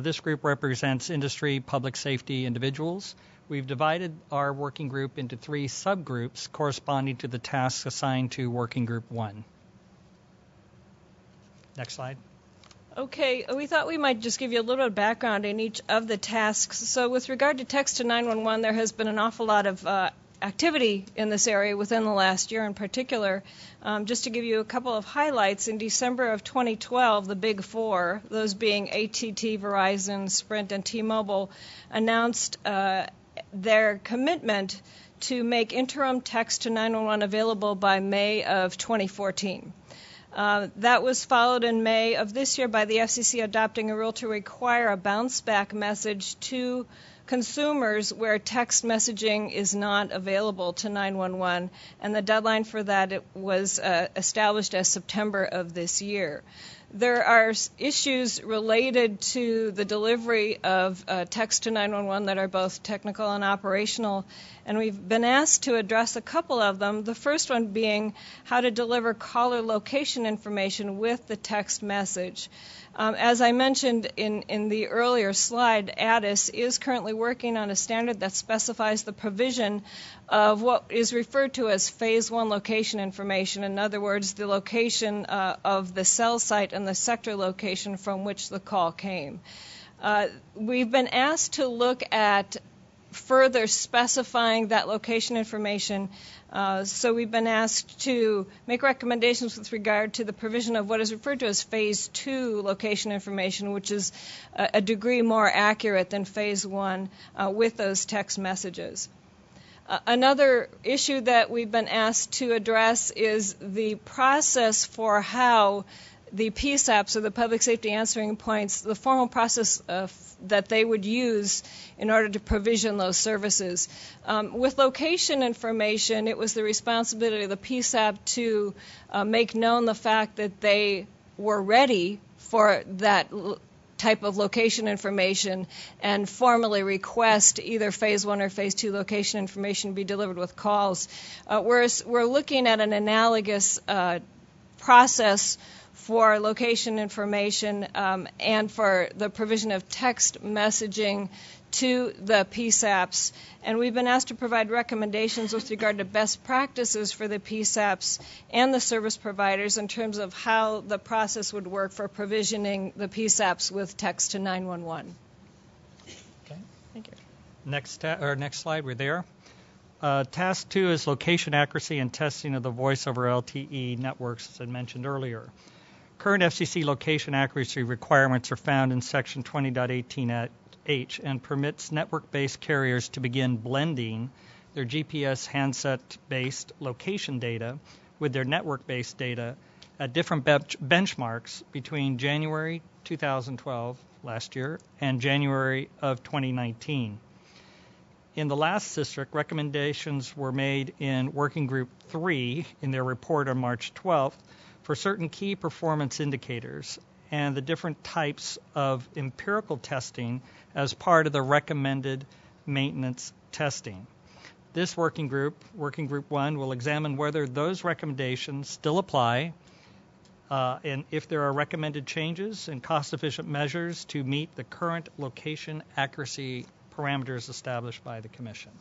This group represents industry, public safety individuals. We've divided our working group into 3 subgroups corresponding to the tasks assigned to Working Group 1. Next slide.
Okay, we thought we might just give you a little bit of background in each of the tasks. So with regard to text to 911, there has been an awful lot of activity in this area within the last year in particular. Just to give you a couple of highlights, in December of 2012, the Big Four, those being AT&T, Verizon, Sprint, and T-Mobile, announced their commitment to make interim text to 911 available by May of 2014. That was followed in May of this year by the FCC adopting a rule to require a bounce-back message to consumers where text messaging is not available to 911, and the deadline for that was established as September of this year. There are issues related to the delivery of text to 911 that are both technical and operational, and we've been asked to address a couple of them, the first one being how to deliver caller location information with the text message. As I mentioned in the earlier slide, ADIS is currently working on a standard that specifies the provision of what is referred to as Phase 1 location information. In other words, the location of the cell site and the sector location from which the call came. We've been asked to look at further specifying that location information. So we've been asked to make recommendations with regard to the provision of what is referred to as Phase 2 location information, which is a degree more accurate than Phase 1 with those text messages. Another issue that we've been asked to address is the process for how the PSAPs, or the Public Safety Answering Points, the formal process that they would use in order to provision those services. With location information, it was the responsibility of the PSAP to make known the fact that they were ready for that type of location information and formally request either Phase 1 or Phase 2 location information be delivered with calls. Whereas we're looking at an analogous process for location information and for the provision of text messaging to the PSAPs. And we've been asked to provide recommendations with regard to best practices for the PSAPs and the service providers in terms of how the process would work for provisioning the PSAPs with text to 911.
Okay.
Thank you.
Next slide, we're there. Task 2 is location accuracy and testing of the voice over LTE networks, as I mentioned earlier. Current FCC location accuracy requirements are found in Section 20.18H and permits network-based carriers to begin blending their GPS handset-based location data with their network-based data at different benchmarks between January 2012, last year, and January of 2019. In the last CISRIC, recommendations were made in Working Group 3 in their report on March 12th for certain key performance indicators, and the different types of empirical testing as part of the recommended maintenance testing. This working group 1, will examine whether those recommendations still apply and if there are recommended changes and cost-efficient measures to meet the current location accuracy parameters established by the Commission.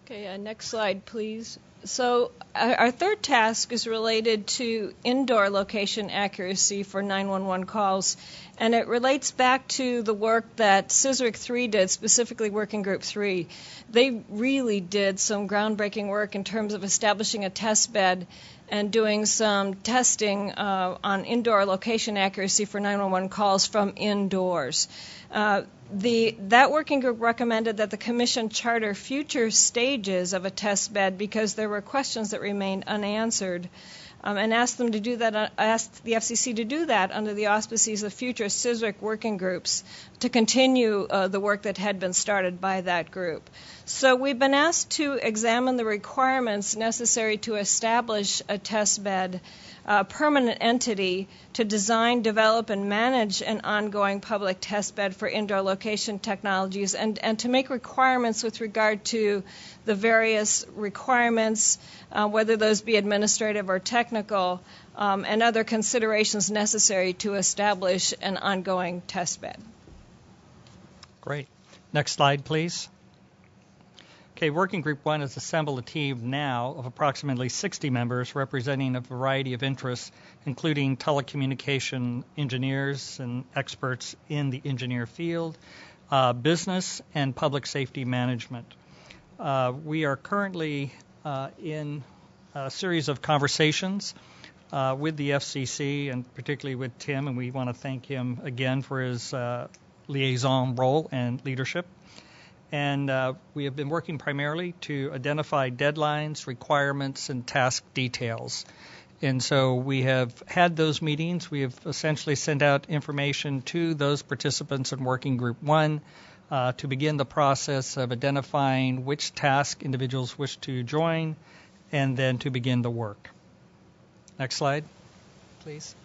Okay, next slide, please. So our third task is related to indoor location accuracy for 911 calls, and it relates back to the work that CISRIC 3 did, specifically Working Group 3. They really did some groundbreaking work in terms of establishing a test bed and doing some testing on indoor location accuracy for 911 calls from indoors. That working group recommended that the Commission charter future stages of a test bed because there were questions that remained unanswered, and asked them to do that. Asked the FCC to do that under the auspices of future CISRIC working groups to continue the work that had been started by that group. So we've been asked to examine the requirements necessary to establish a test bed, a permanent entity to design, develop, and manage an ongoing public test bed for indoor location technologies, and to make requirements with regard to the various requirements, whether those be administrative or technical, and other considerations necessary to establish an ongoing test bed.
Great. Next slide, please. Okay, Working Group 1 has assembled a team now of approximately 60 members representing a variety of interests, including telecommunication engineers and experts in the engineer field, business, and public safety management. We are currently in a series of conversations with the FCC and particularly with Tim, and we want to thank him again for his liaison role and leadership. And we have been working primarily to identify deadlines, requirements, and task details. And so we have had those meetings. We have essentially sent out information to those participants in Working Group 1 to begin the process of identifying which task individuals wish to join, and then to begin the work. Next slide, please.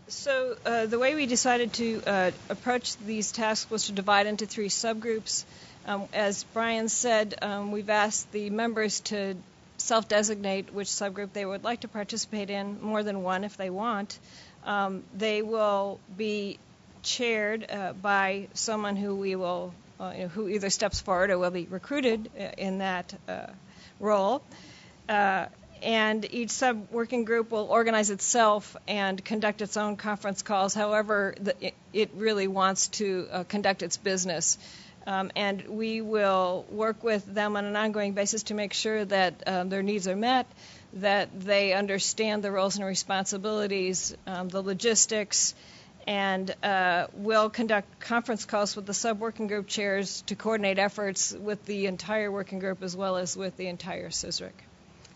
So the way we decided to approach these tasks was to divide into 3 subgroups. As Brian said, we've asked the members to self-designate which subgroup they would like to participate in, more than one if they want. They will be chaired by someone who we will, who either steps forward or will be recruited in that role. And each sub-working group will organize itself and conduct its own conference calls, however it really wants to conduct its business. And we will work with them on an ongoing basis to make sure that their needs are met, that they understand the roles and responsibilities, the logistics, and we'll conduct conference calls with the sub-working group chairs to coordinate efforts with the entire working group as well as with the entire CISRIC.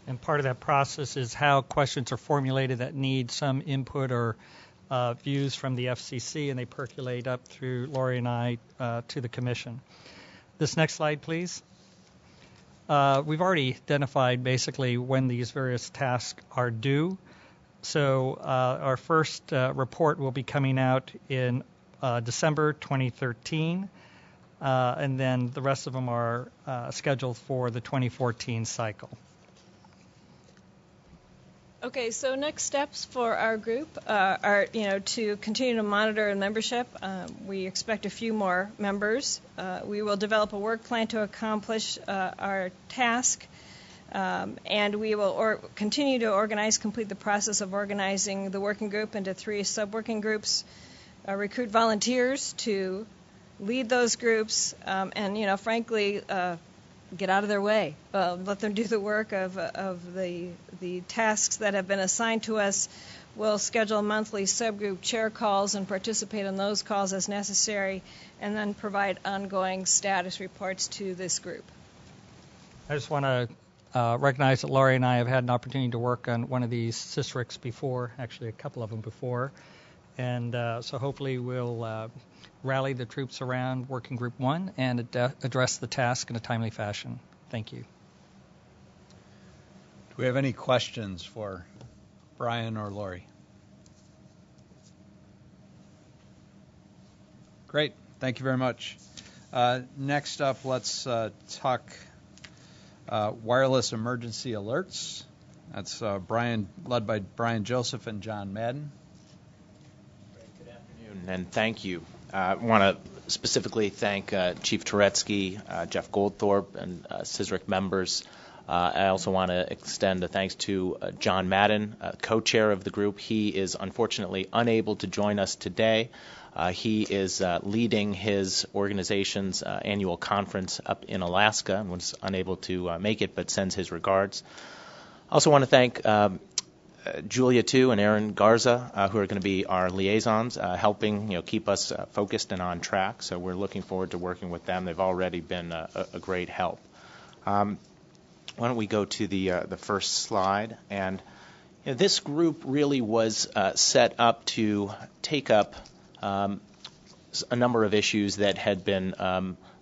And part of that process is how questions are formulated that need some input or views from the FCC, and they percolate up through Lori and I to the Commission. This next slide, please. We've already identified basically when these various tasks are due. So our first report will be coming out in December 2013, and then the rest of them are scheduled for the 2014 cycle.
Okay, so next steps for our group are, to continue to monitor a membership. We expect a few more members. We will develop a work plan to accomplish our task, and we will continue to complete the process of organizing the working group into 3 sub-working groups, recruit volunteers to lead those groups, and, frankly, get out of their way. Let them do the work of the tasks that have been assigned to us. We'll schedule monthly subgroup chair calls and participate in those calls as necessary, and then provide ongoing status reports to this group.
I just want to recognize that Laurie and I have had an opportunity to work on one of these CISRICs before, actually a couple of them before, and so hopefully we'll rally the troops around Working Group 1 and address the task in a timely fashion. Thank you.
Do we have any questions for Brian or Lori? Great. Thank you very much. Next up, let's talk wireless emergency alerts. That's led by Brian Joseph and John Madden.
Good afternoon, and thank you. I want to specifically thank Chief Turetsky, Jeff Goldthorpe, and CISRIC members. I also want to extend a thanks to John Madden, co-chair of the group. He is unfortunately unable to join us today. He is leading his organization's annual conference up in Alaska and was unable to make it, but sends his regards. I also want to thank Julia, too, and Aaron Garza, who are going to be our liaisons, helping keep us focused and on track. So we're looking forward to working with them. They've already been a great help. Why don't we go to the first slide? And this group really was set up to take up a number of issues that had been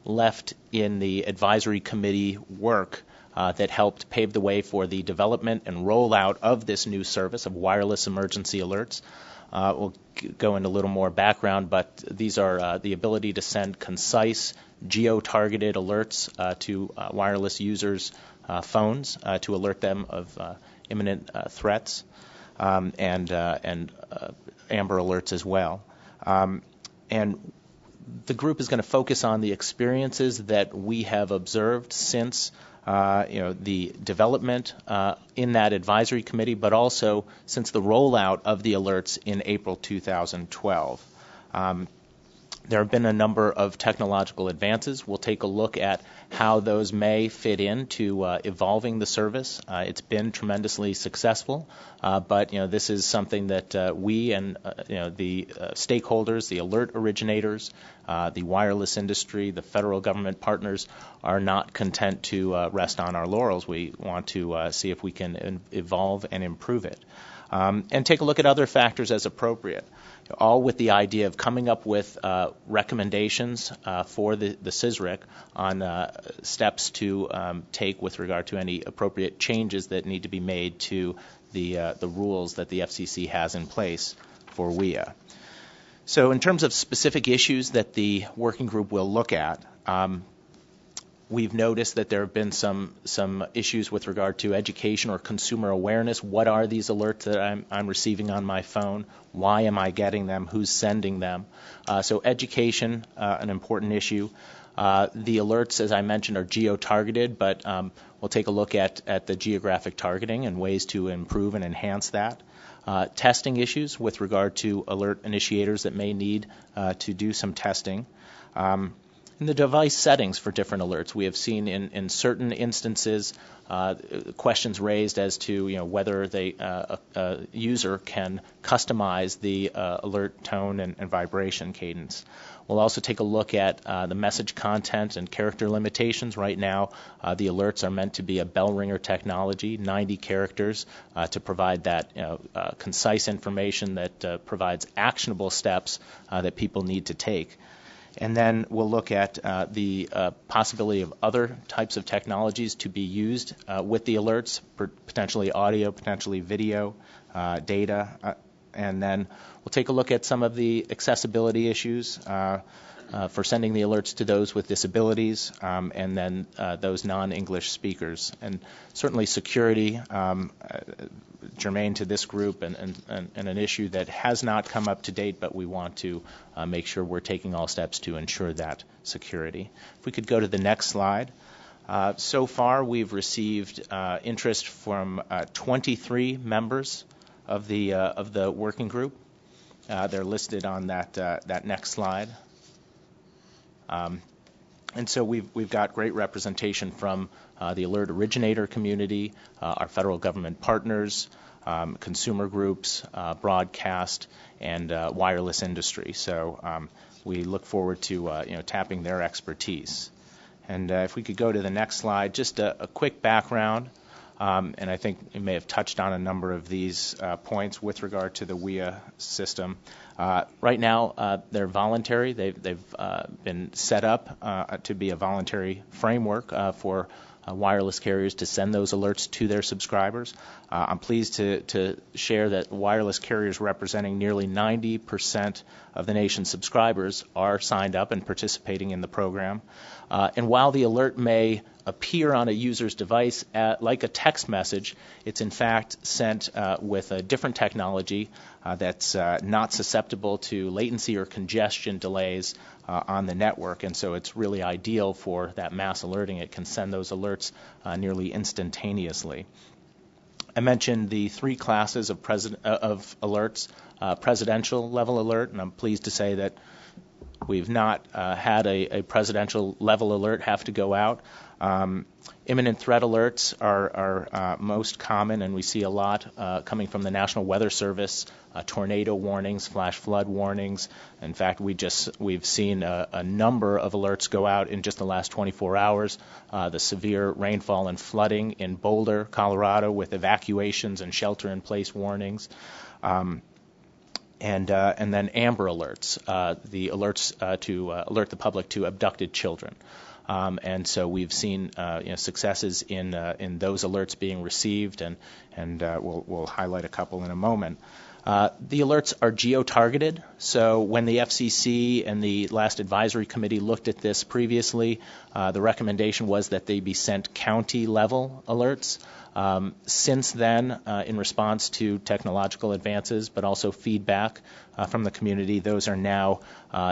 left in the advisory committee work that helped pave the way for the development and rollout of this new service of wireless emergency alerts. We'll go into a little more background, but these are the ability to send concise, geo-targeted alerts to wireless users' phones to alert them of imminent threats and Amber Alerts as well. And the group is going to focus on the experiences that we have observed since the development in that advisory committee, but also since the rollout of the alerts in April 2012. There have been a number of technological advances. We'll take a look at how those may fit into evolving the service. It's been tremendously successful, but this is something that we and the stakeholders, the alert originators, the wireless industry, the federal government partners are not content to rest on our laurels. We want to see if we can evolve and improve it. And take a look at other factors as appropriate, all with the idea of coming up with recommendations for the CISRIC on steps to take with regard to any appropriate changes that need to be made to the rules that the FCC has in place for WEA. So in terms of specific issues that the working group will look at, we've noticed that there have been some issues with regard to education or consumer awareness. What are these alerts that I'm receiving on my phone? Why am I getting them? Who's sending them? So education, an important issue. The alerts, as I mentioned, are geo-targeted, but we'll take a look at the geographic targeting and ways to improve and enhance that. Testing issues with regard to alert initiators that may need to do some testing. In the device settings for different alerts, we have seen in certain instances questions raised as to whether a user can customize the alert tone and vibration cadence. We'll also take a look at the message content and character limitations. Right now, the alerts are meant to be a bell ringer technology, 90 characters, to provide that concise information that provides actionable steps that people need to take. And then we'll look at the possibility of other types of technologies to be used with the alerts, potentially audio, potentially video, data. And then we'll take a look at some of the accessibility issues for sending the alerts to those with disabilities and then those non-English speakers. And certainly security, germane to this group and an issue that has not come up to date, but we want to make sure we're taking all steps to ensure that security. If we could go to the next slide. So far, we've received interest from 23 members of the working group. They're listed on that next slide. And so we've got great representation from the alert originator community, our federal government partners, consumer groups, broadcast, and wireless industry. So we look forward to tapping their expertise. And if we could go to the next slide, just a quick background. And I think you may have touched on a number of these points with regard to the WEA system. Right now, they're voluntary. They've been set up to be a voluntary framework for wireless carriers to send those alerts to their subscribers. I'm pleased to share that wireless carriers representing nearly 90% of the nation's subscribers are signed up and participating in the program. And while the alert may appear on a user's device like a text message, it's in fact sent with a different technology that's not susceptible to latency or congestion delays on the network, and so it's really ideal for that mass alerting. It can send those alerts nearly instantaneously. I mentioned the three classes of alerts, presidential level alert, and I'm pleased to say that we've not had a presidential level alert have to go out. Imminent threat alerts are most common, and we see a lot coming from the National Weather Service, tornado warnings, flash flood warnings. In fact, we've seen a number of alerts go out in just the last 24 hours. The severe rainfall and flooding in Boulder, Colorado, with evacuations and shelter-in-place warnings. And then Amber Alerts, the alerts to alert the public to abducted children. And so we've seen successes in those alerts being received, and we'll highlight a couple in a moment. The alerts are geo-targeted, so when the FCC and the last advisory committee looked at this previously, the recommendation was that they be sent county-level alerts. Since then, in response to technological advances, but also feedback from the community, those are now,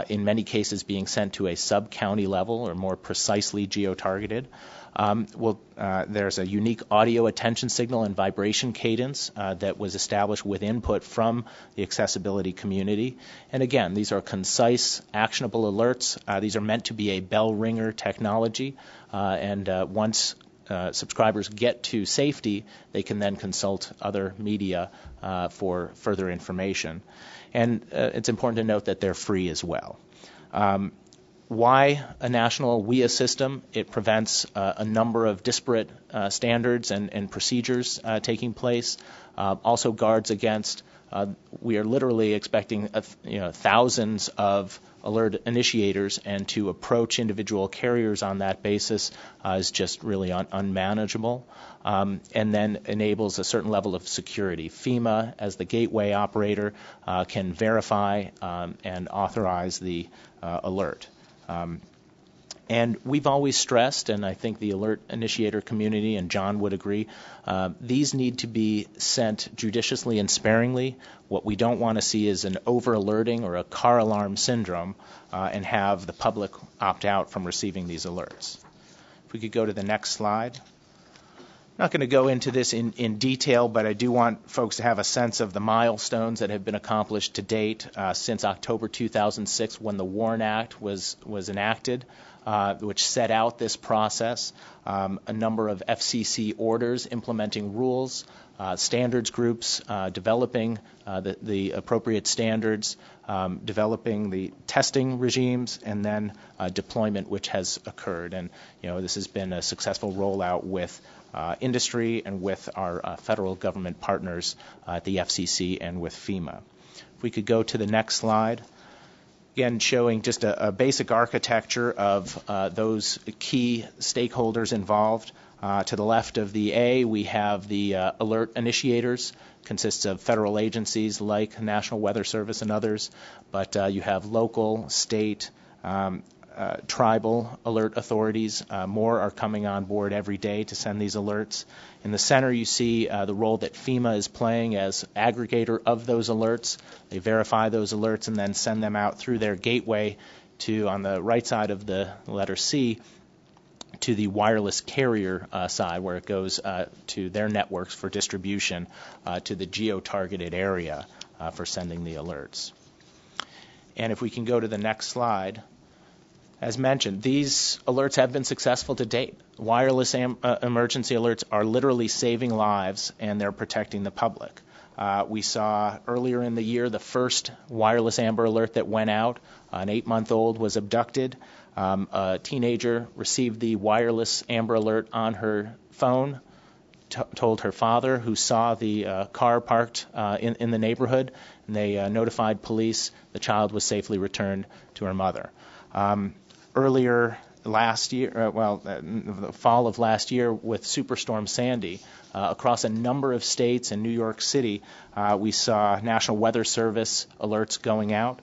in many cases, being sent to a sub-county level, or more precisely geo-targeted. There's a unique audio attention signal and vibration cadence that was established with input from the accessibility community. And again, these are concise, actionable alerts. These are meant to be a bell ringer technology, and once subscribers get to safety, they can then consult other media for further information. And it's important to note that they're free as well. Why a national WIA system? It prevents a number of disparate standards and procedures taking place. Also guards against, we are literally expecting thousands of alert initiators, and to approach individual carriers on that basis is just really unmanageable, and then enables a certain level of security. FEMA, as the gateway operator, can verify and authorize the alert. And we've always stressed, and I think the alert initiator community, and John would agree, these need to be sent judiciously and sparingly. What we don't want to see is an over-alerting or a car alarm syndrome, and have the public opt out from receiving these alerts. If we could go to the next slide. I'm not going to go into this in detail, but I do want folks to have a sense of the milestones that have been accomplished to date since October 2006, when the WARN Act was enacted, which set out this process. A number of FCC orders implementing rules, standards groups developing the appropriate standards, developing the testing regimes, and then deployment, which has occurred. And this has been a successful rollout with industry and with our federal government partners at the FCC and with FEMA. If we could go to the next slide. Again, showing just a basic architecture of those key stakeholders involved. To the left of the A, we have the alert initiators. Consists of federal agencies like National Weather Service and others, but you have local, state, tribal alert authorities. More are coming on board every day to send these alerts. In the center, you see the role that FEMA is playing as aggregator of those alerts. They verify those alerts and then send them out through their gateway to, on the right side of the letter C, to the wireless carrier side, where it goes to their networks for distribution to the geo-targeted area for sending the alerts. And if we can go to the next slide. As mentioned, these alerts have been successful to date. Wireless emergency alerts are literally saving lives, and they're protecting the public. We saw earlier in the year the first wireless Amber Alert that went out. An 8-month-old was abducted. A teenager received the wireless Amber Alert on her phone, told her father, who saw the car parked in the neighborhood, and they notified police. The child was safely returned to her mother. Earlier last year, the fall of last year with Superstorm Sandy. Across a number of states and New York City, we saw National Weather Service alerts going out.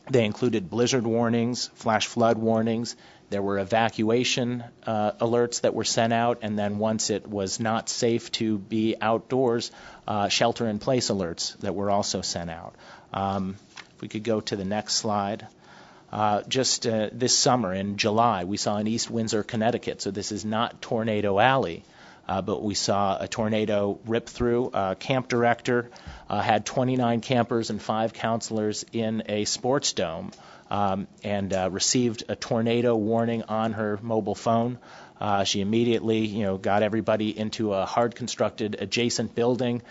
They included blizzard warnings, flash flood warnings. There were evacuation alerts that were sent out, and then once it was not safe to be outdoors, shelter-in-place alerts that were also sent out. If we could go to the next slide. Just this summer in July, we saw in East Windsor, Connecticut, so this is not Tornado Alley, but we saw a tornado rip through. A camp director had 29 campers and 5 counselors in a sports dome and received a tornado warning on her mobile phone. She immediately, got everybody into a hard-constructed adjacent building.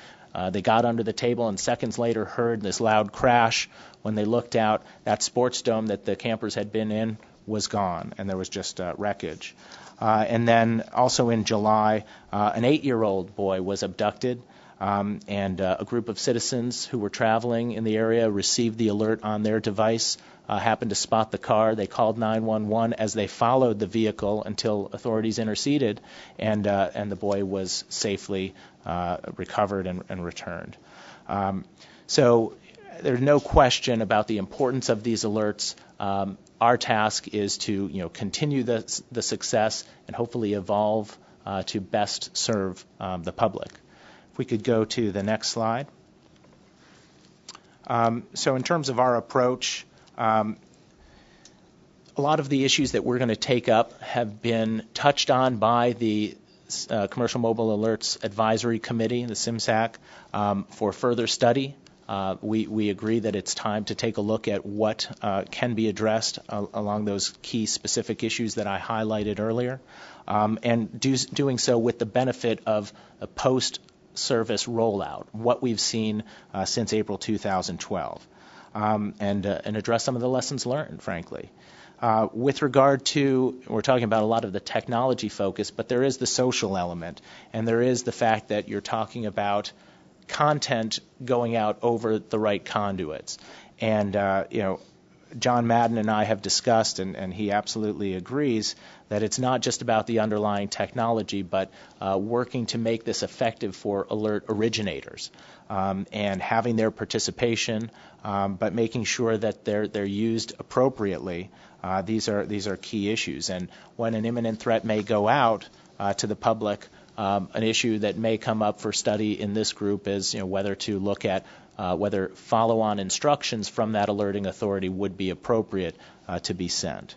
They got under the table and seconds later heard this loud crash. When they looked out, that sports dome that the campers had been in was gone, and there was just wreckage. And then also in July, an 8-year-old boy was abducted, and a group of citizens who were traveling in the area received the alert on their device, happened to spot the car. They called 911 as they followed the vehicle until authorities interceded, and the boy was safely recovered and returned. So there's no question about the importance of these alerts. Our task is to continue the success and hopefully evolve to best serve the public. If we could go to the next slide. So in terms of our approach, a lot of the issues that we're going to take up have been touched on by the Commercial Mobile Alerts Advisory Committee, the CMSAC, for further study. We agree that it's time to take a look at what can be addressed along those key specific issues that I highlighted earlier, and doing so with the benefit of a post-service rollout, what we've seen since April 2012, and address some of the lessons learned, frankly. With regard to, we're talking about a lot of the technology focus, but there is the social element, and there is the fact that you're talking about content going out over the right conduits. And, John Madden and I have discussed, and he absolutely agrees, that it's not just about the underlying technology, but working to make this effective for alert originators and having their participation, but making sure that they're used appropriately. These are key issues. And when an imminent threat may go out to the public, an issue that may come up for study in this group is whether to look at whether follow-on instructions from that alerting authority would be appropriate to be sent.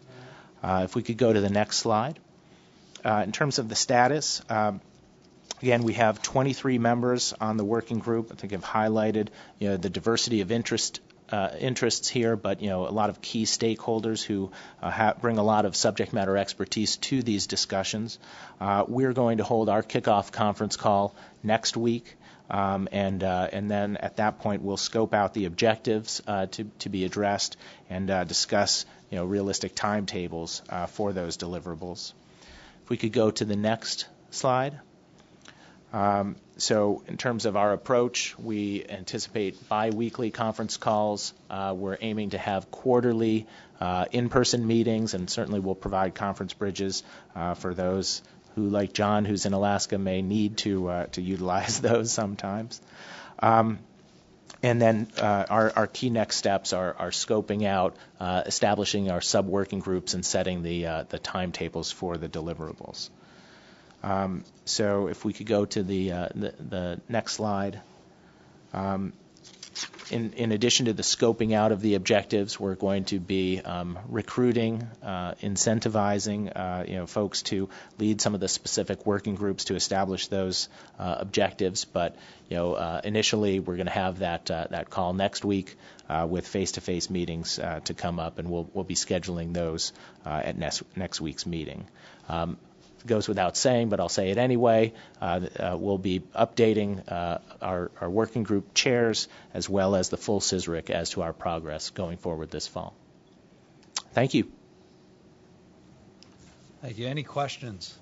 If we could go to the next slide. In terms of the status, again, we have 23 members on the working group. I think I've highlighted the diversity of interests here, but a lot of key stakeholders who bring a lot of subject matter expertise to these discussions. We're going to hold our kickoff conference call next week, and then at that point we'll scope out the objectives to be addressed and discuss realistic timetables for those deliverables. If we could go to the next slide. So in terms of our approach, we anticipate bi-weekly conference calls. We're aiming to have quarterly in-person meetings, and certainly we'll provide conference bridges for those who, like John, who's in Alaska, may need to utilize those sometimes. And then our key next steps are scoping out, establishing our sub-working groups, and setting the timetables for the deliverables. So if we could go to the next slide. In addition to the scoping out of the objectives, we're going to be recruiting, incentivizing, folks to lead some of the specific working groups to establish those objectives. But initially, we're going to have that call next week with face-to-face meetings to come up, and we'll be scheduling those at next week's meeting. Goes without saying, but I'll say it anyway. We'll be updating our working group chairs as well as the full CISRIC as to our progress going forward this fall. Thank you.
Thank you. Any questions?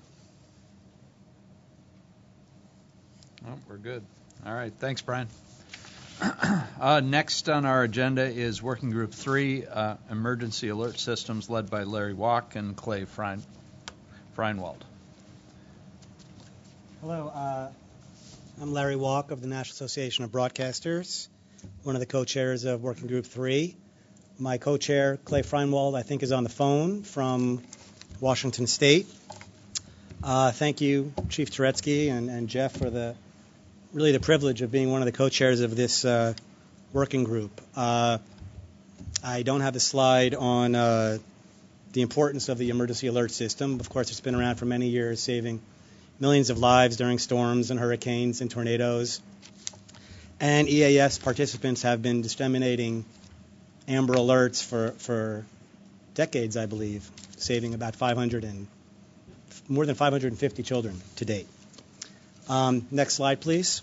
Oh, we're good. All right. Thanks, Brian. Next on our agenda is Working Group 3, Emergency Alert Systems, led by Larry Walk and Clay Freinwald.
Hello, I'm Larry Walk of the National Association of Broadcasters, one of the co-chairs of Working Group 3. My co-chair, Clay Freinwald, I think is on the phone from Washington State. Thank you, Chief Turetsky and Jeff, for the privilege of being one of the co-chairs of this working group. I don't have a slide on the importance of the emergency alert system. Of course, it's been around for many years, saving millions of lives during storms and hurricanes and tornadoes. And EAS participants have been disseminating Amber Alerts for decades, I believe, saving about more than 550 children to date. Next slide, please.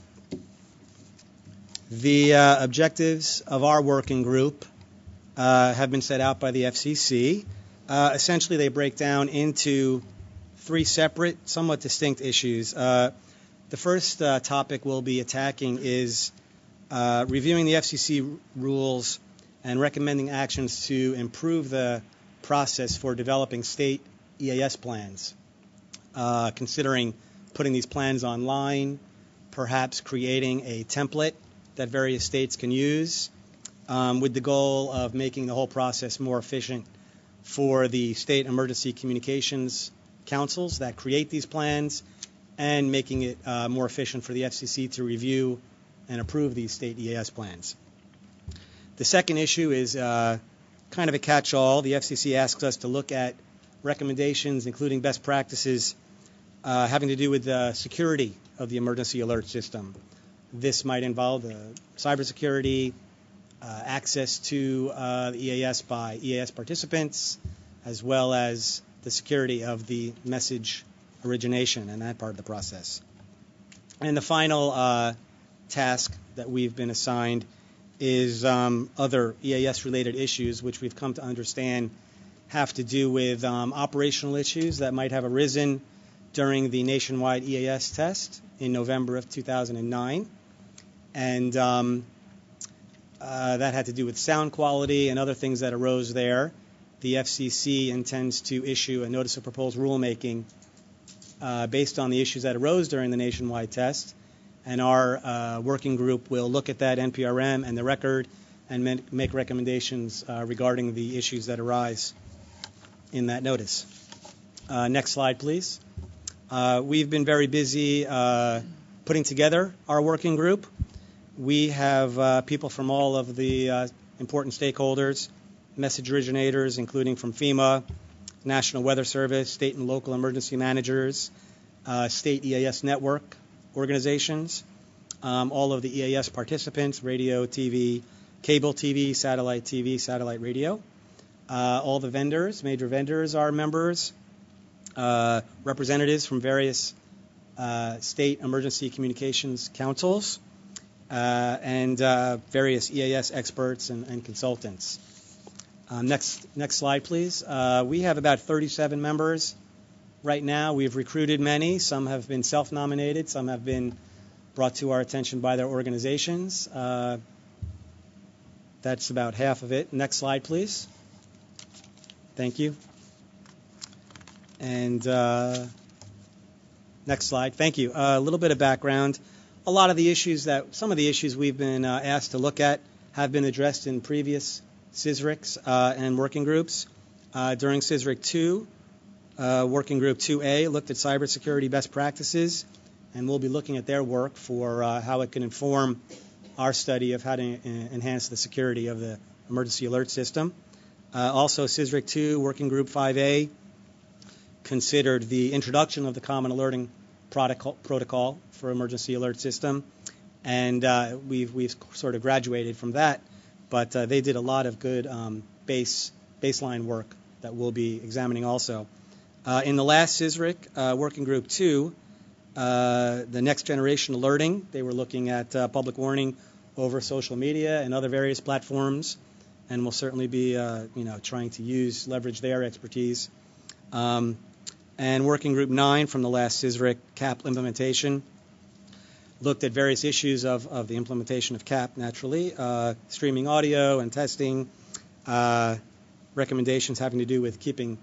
The objectives of our working group have been set out by the FCC. Essentially, they break down into three separate, somewhat distinct issues. The first topic we'll be attacking is reviewing the FCC rules and recommending actions to improve the process for developing state EAS plans, considering putting these plans online, perhaps creating a template that various states can use, with the goal of making the whole process more efficient for the state emergency communications councils that create these plans, and making it more efficient for the FCC to review and approve these state EAS plans. The second issue is kind of a catch-all. The FCC asks us to look at recommendations, including best practices, having to do with the security of the emergency alert system. This might involve cybersecurity, access to the EAS by EAS participants, as well as the security of the message origination and that part of the process. And the final task that we've been assigned is other EAS-related issues, which we've come to understand have to do with operational issues that might have arisen during the nationwide EAS test in November of 2009. And that had to do with sound quality and other things that arose there. The FCC intends to issue a notice of proposed rulemaking based on the issues that arose during the nationwide test. And our working group will look at that NPRM and the record and make recommendations regarding the issues that arise in that notice. Next slide, please. We've been very busy putting together our working group. We have people from all of the important stakeholders, message originators, including from FEMA, National Weather Service, state and local emergency managers, state EAS network organizations, all of the EAS participants, radio, TV, cable TV, satellite radio. All the vendors, major vendors are members, representatives from various state emergency communications councils, and various EAS experts and consultants. Next slide, please. We have about 37 members right now. We've recruited many. Some have been self-nominated. Some have been brought to our attention by their organizations. That's about half of it. Next slide, please. Thank you. And next slide. Thank you. A little bit of background. Some of the issues we've been asked to look at have been addressed in previous CISRICs and working groups. During CISRIC 2, Working Group 2A looked at cybersecurity best practices, and we'll be looking at their work for how it can inform our study of how to enhance the security of the emergency alert system. Also, CISRIC 2, Working Group 5A, considered the introduction of the Common Alerting Protocol for emergency alert system, and we've sort of graduated from that, but they did a lot of good baseline work that we'll be examining also. In the last CISRIC, Working Group 2, the next generation alerting, they were looking at public warning over social media and other various platforms, and we'll certainly be trying to leverage their expertise. And Working Group 9 from the last CISRIC, CAP implementation, looked at various issues of the implementation of CAP, naturally, streaming audio and testing, recommendations having to do with keeping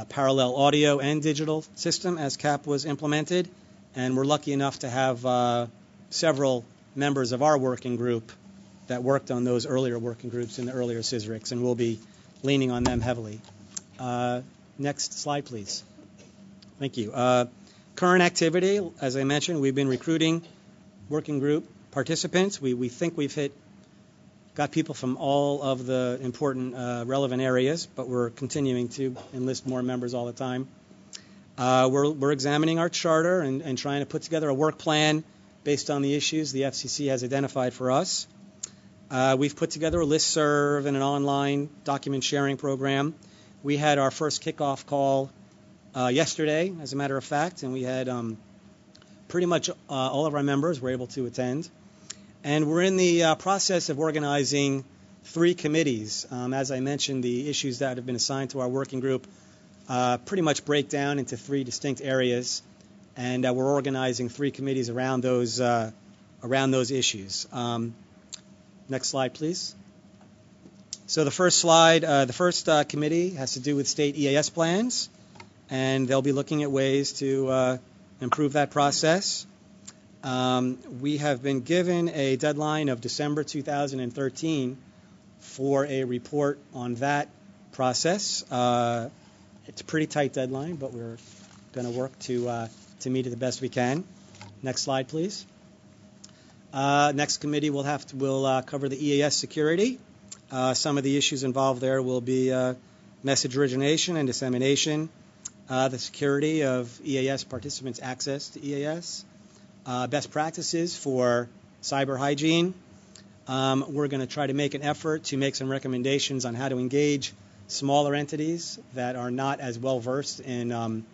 parallel audio and digital system as CAP was implemented. And we're lucky enough to have several members of our working group that worked on those earlier working groups in the earlier CISRICs, and we'll be leaning on them heavily. Next slide, please. Thank you. Current activity, as I mentioned, we've been recruiting working group participants. We think we've got people from all of the important relevant areas, but we're continuing to enlist more members all the time. We're examining our charter and trying to put together a work plan based on the issues the FCC has identified for us. We've put together a listserv and an online document sharing program. We had our first kickoff call yesterday, as a matter of fact, and we had pretty much all of our members were able to attend. And we're in the process of organizing 3 committees. As I mentioned, the issues that have been assigned to our working group pretty much break down into 3 distinct areas, and we're organizing 3 committees around those issues. Next slide, please. So the first slide, the first committee has to do with state EAS plans, and they'll be looking at ways to improve that process. We have been given a deadline of December 2013 for a report on that process. It's a pretty tight deadline, but we're going to work to meet it the best we can. Next slide, please. Next committee will cover the EAS security. Some of the issues involved there will be message origination and dissemination, the security of EAS participants' access to EAS, best practices for cyber hygiene. We're going to try to make an effort to make some recommendations on how to engage smaller entities that are not as well versed in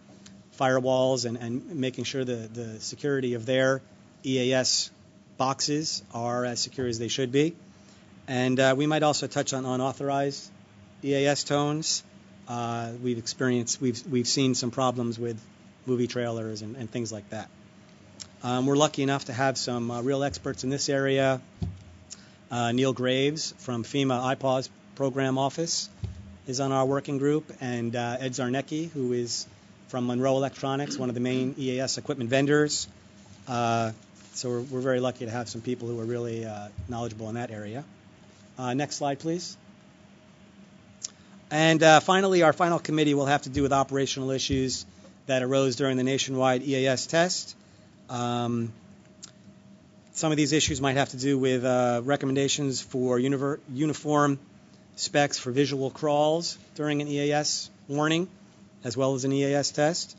firewalls and making sure the security of their EAS boxes are as secure as they should be. And we might also touch on unauthorized EAS tones. We've seen some problems with movie trailers and things like that. We're lucky enough to have some real experts in this area. Neil Graves from FEMA IPAWS Program Office is on our working group, and Ed Zarnecki, who is from Monroe Electronics, one of the main EAS equipment vendors. So we're very lucky to have some people who are really knowledgeable in that area. Next slide, please. And finally, our final committee will have to do with operational issues that arose during the nationwide EAS test. Some of these issues might have to do with recommendations for uniform specs for visual crawls during an EAS warning, as well as an EAS test.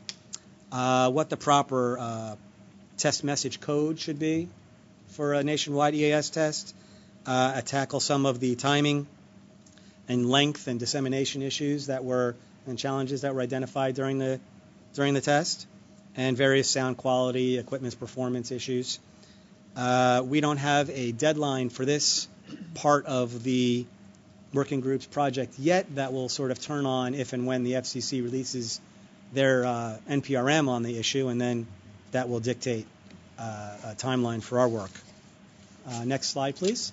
What the proper test message code should be for a nationwide EAS test. Tackle some of the timing and length and dissemination issues and challenges that were identified during the test, and various sound quality, equipment's performance issues. We don't have a deadline for this part of the working group's project yet. That will sort of turn on if and when the FCC releases their NPRM on the issue, and then that will dictate a timeline for our work. Next slide, please.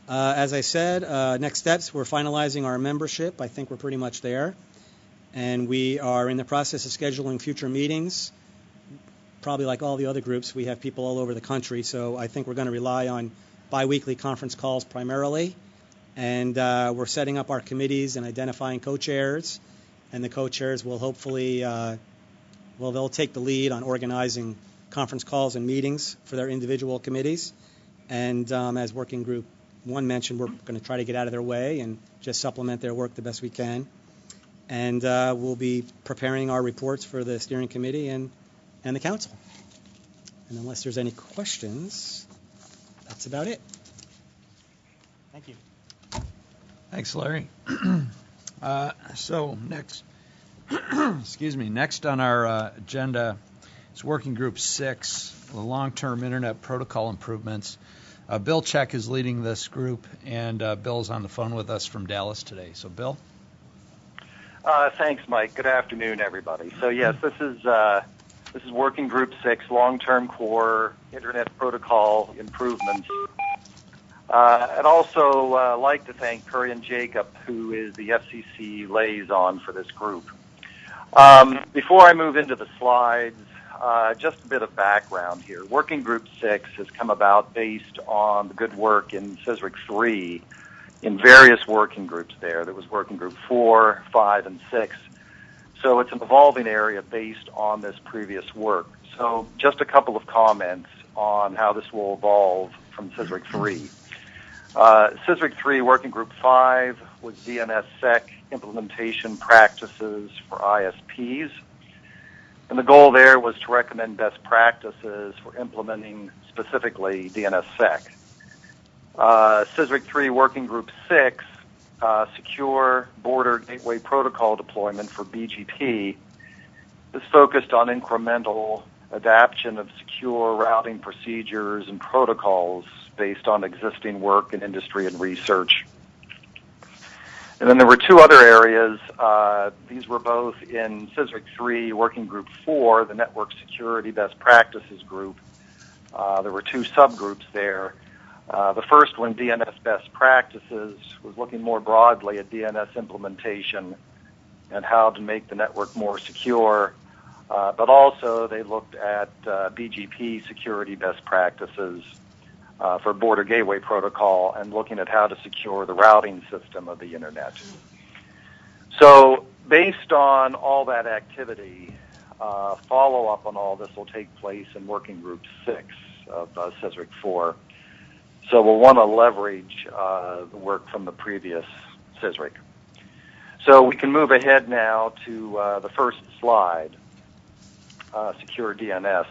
As I said, next steps, we're finalizing our membership. I think we're pretty much there. And we are in the process of scheduling future meetings. Probably like all the other groups, we have people all over the country, so I think we're going to rely on biweekly conference calls primarily. And we're setting up our committees and identifying co-chairs. And the co-chairs will hopefully, they'll take the lead on organizing conference calls and meetings for their individual committees. And as Working Group 1 mentioned, we're going to try to get out of their way and just supplement their work the best we can. And we'll be preparing our reports for the steering committee and the council. And unless there's any questions, that's about it. Thank you.
Thanks, Larry. So next, next on our agenda is Working Group 6, the long-term Internet protocol improvements. Bill Check is leading this group, and Bill's on the phone with us from Dallas today. So, Bill?
Thanks, Mike. Good afternoon, everybody. So, yes, this is This is Working Group 6, Long-Term Core Internet Protocol Improvements. I'd also like to thank Kurian Jacob, who is the FCC liaison for this group. Before I move into the slides, just a bit of background here. Working Group 6 has come about based on the good work in CISRIC 3 in various working groups there. There was Working Group 4, 5, and 6. So it's an evolving area based on this previous work. So just a couple of comments on how this will evolve from CISRIC 3. CISRIC 3 Working Group 5 was DNSSEC implementation practices for ISPs. And the goal there was to recommend best practices for implementing specifically DNSSEC. CISRIC 3 Working Group 6 Secure Border Gateway Protocol Deployment for BGP is focused on incremental adaptation of secure routing procedures and protocols based on existing work in industry and research. And then there were two other areas. These were both in CISRIC 3 Working Group 4, the Network Security Best Practices Group. There were two subgroups there. The first one, DNS Best Practices, was looking more broadly at DNS implementation and how to make the network more secure, but also they looked at BGP security best practices for Border Gateway Protocol and looking at how to secure the routing system of the Internet. So based on all that activity, follow-up on all this will take place in Working Group 6 of CISRIC 4. So we'll want to leverage the work from the previous CISRIC. So we can move ahead now to the first slide, Secure DNS.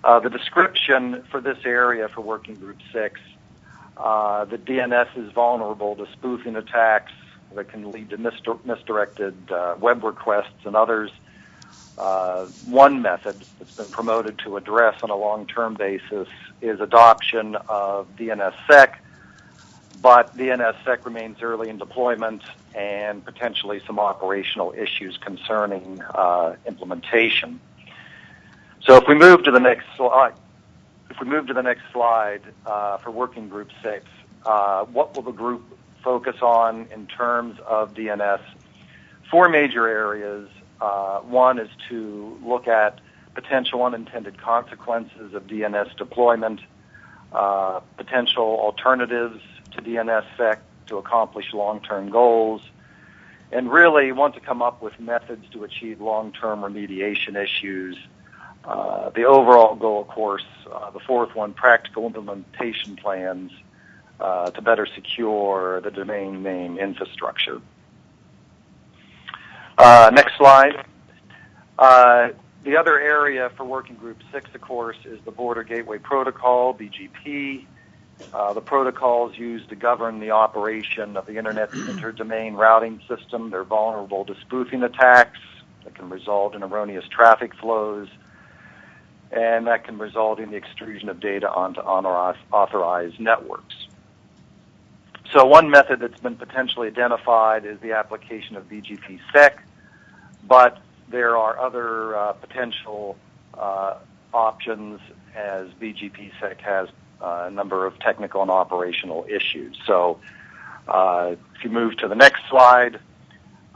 The description for this area for Working Group 6, the DNS is vulnerable to spoofing attacks that can lead to misdirected web requests and others. One method that's been promoted to address on a long-term basis is adoption of DNSSEC, but DNSSEC remains early in deployment and potentially some operational issues concerning implementation. So if we move to the next slide, for Working Group 6, what will the group focus on in terms of DNS? Four major areas. One is to look at potential unintended consequences of DNS deployment, potential alternatives to DNSSEC to accomplish long-term goals, and really want to come up with methods to achieve long-term remediation issues. The overall goal, of course, the fourth one, practical implementation plans to better secure the domain name infrastructure. Next slide. The other area for Working Group 6, of course, is the Border Gateway Protocol, BGP. The protocols used to govern the operation of the Internet interdomain routing system. They're vulnerable to spoofing attacks that can result in erroneous traffic flows, and that can result in the extrusion of data onto unauthorized networks. So one method that's been potentially identified is the application of BGP-SEC, but there are other potential options as BGP-SEC has a number of technical and operational issues. So if you move to the next slide,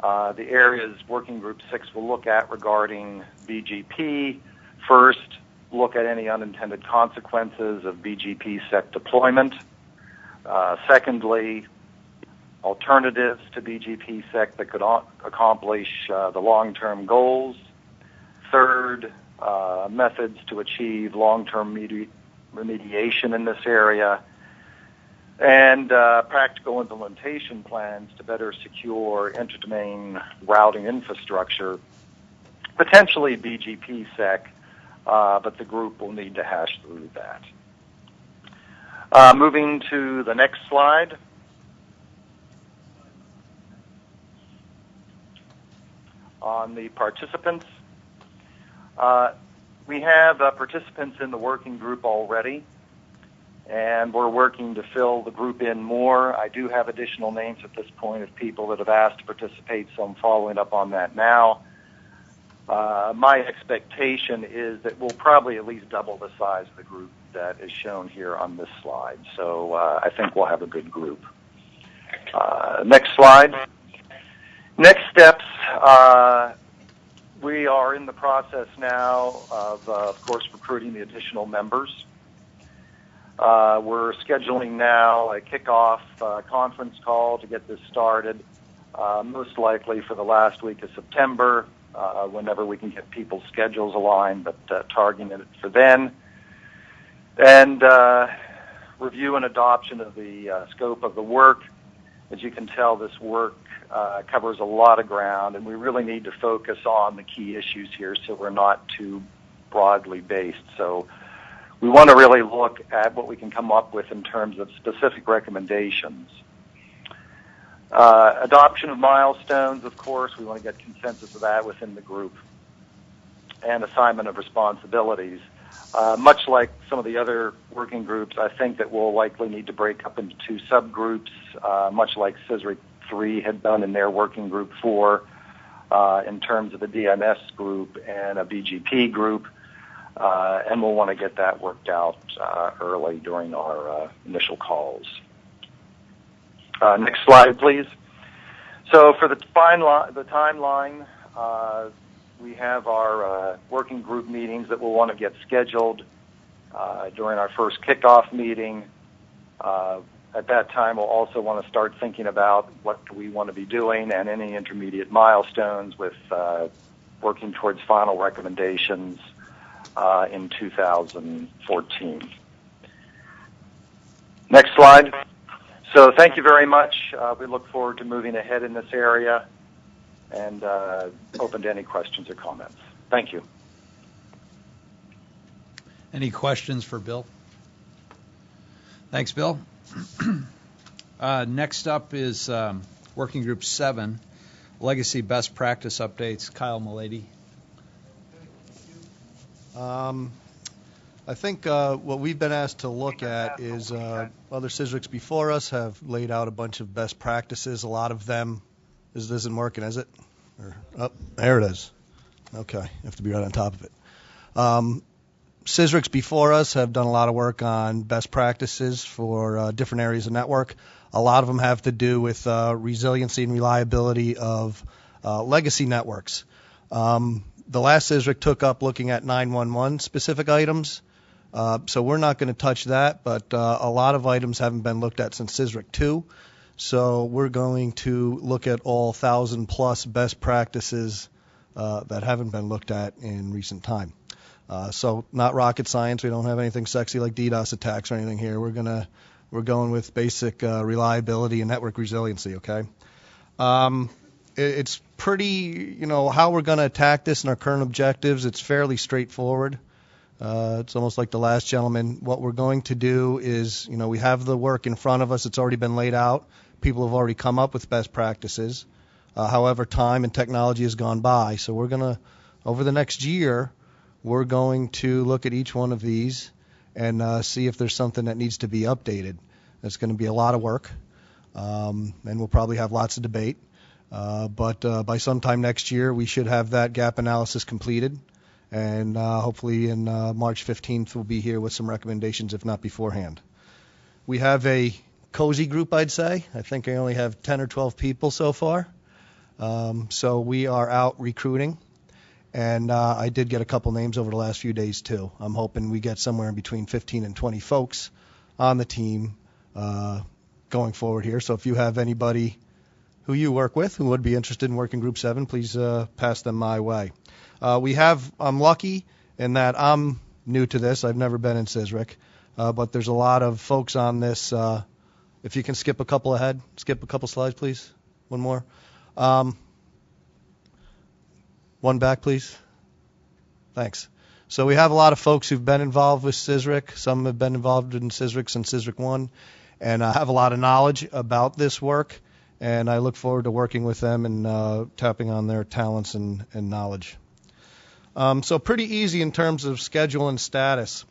the areas Working Group 6 will look at regarding BGP. First, look at any unintended consequences of BGP-SEC deployment. Secondly, alternatives to BGP-SEC that could accomplish the long-term goals. Third, methods to achieve long-term remediation in this area. And practical implementation plans to better secure interdomain routing infrastructure, potentially BGP-SEC, but the group will need to hash through that. Moving to the next slide. On the participants, we have participants in the working group already, and we're working to fill the group in more. I do have additional names at this point of people that have asked to participate, so I'm following up on that now. My expectation is that we'll probably at least double the size of the group that is shown here on this slide. So I think we'll have a good group. Next slide. Next steps. We are in the process now of course, recruiting the additional members. We're scheduling now a kickoff conference call to get this started, most likely for the last week of September, whenever we can get people's schedules aligned, but targeting it for then. And review and adoption of the scope of the work. As you can tell, this work covers a lot of ground, and we really need to focus on the key issues here so we're not too broadly based. So we want to really look at what we can come up with in terms of specific recommendations. Adoption of milestones, of course, we want to get consensus of that within the group. And assignment of responsibilities. Much like some of the other working groups, I think that we'll likely need to break up into two subgroups, much like CISRIC 3 had done in their working group 4, in terms of a DMS group and a BGP group. And we'll want to get that worked out early during our initial calls. Next slide, please. So for the timeline, we have our working group meetings that we'll want to get scheduled during our first kickoff meeting. At that time, we'll also want to start thinking about what do we want to be doing and any intermediate milestones with working towards final recommendations in 2014. Next slide. So thank you very much. We look forward to moving ahead in this area and open to any questions or comments. Thank you.
Any questions for Bill? Thanks, Bill. Next up is Working Group 7, Legacy Best Practice Updates. Kyle Milady.
I think what we've been asked to look at is other CISRICs before us have laid out a bunch of best practices. A lot of them, this isn't working, is it? Oh, there it is. Okay, you have to be right on top of it. CISRICs before us have done a lot of work on best practices for different areas of network. A lot of them have to do with resiliency and reliability of legacy networks. The last CISRIC took up looking at 911 specific items. So we're not going to touch that, but a lot of items haven't been looked at since CISRIC 2. So we're going to look at all 1,000-plus best practices that haven't been looked at in recent time. So not rocket science. We don't have anything sexy like DDoS attacks or anything here. We're going with basic reliability and network resiliency. Okay. It's pretty, how we're going to attack this and our current objectives. It's fairly straightforward. It's almost like the last gentleman. What we're going to do is, we have the work in front of us. It's already been laid out. People have already come up with best practices. However, time and technology has gone by. So we're going to, over the next year, we're going to look at each one of these and see if there's something that needs to be updated. It's going to be a lot of work, and we'll probably have lots of debate. But by sometime next year, we should have that gap analysis completed. And hopefully in March 15th, we'll be here with some recommendations, if not beforehand. We have a cozy group, I'd say. I think I only have 10 or 12 people so far. So we are out recruiting. And I did get a couple names over the last few days, too. I'm hoping we get somewhere in between 15 and 20 folks on the team going forward here. So if you have anybody who you work with who would be interested in working Group 7, please pass them my way. I'm lucky in that I'm new to this. I've never been in CISRIC, but there's a lot of folks on this. If you can skip a couple ahead, skip a couple slides, please. One more. One back, please. Thanks. So we have a lot of folks who've been involved with CISRIC. Some have been involved in CISRIC since CISRIC 1, and have a lot of knowledge about this work. And I look forward to working with them and tapping on their talents and knowledge. So pretty easy in terms of schedule and status.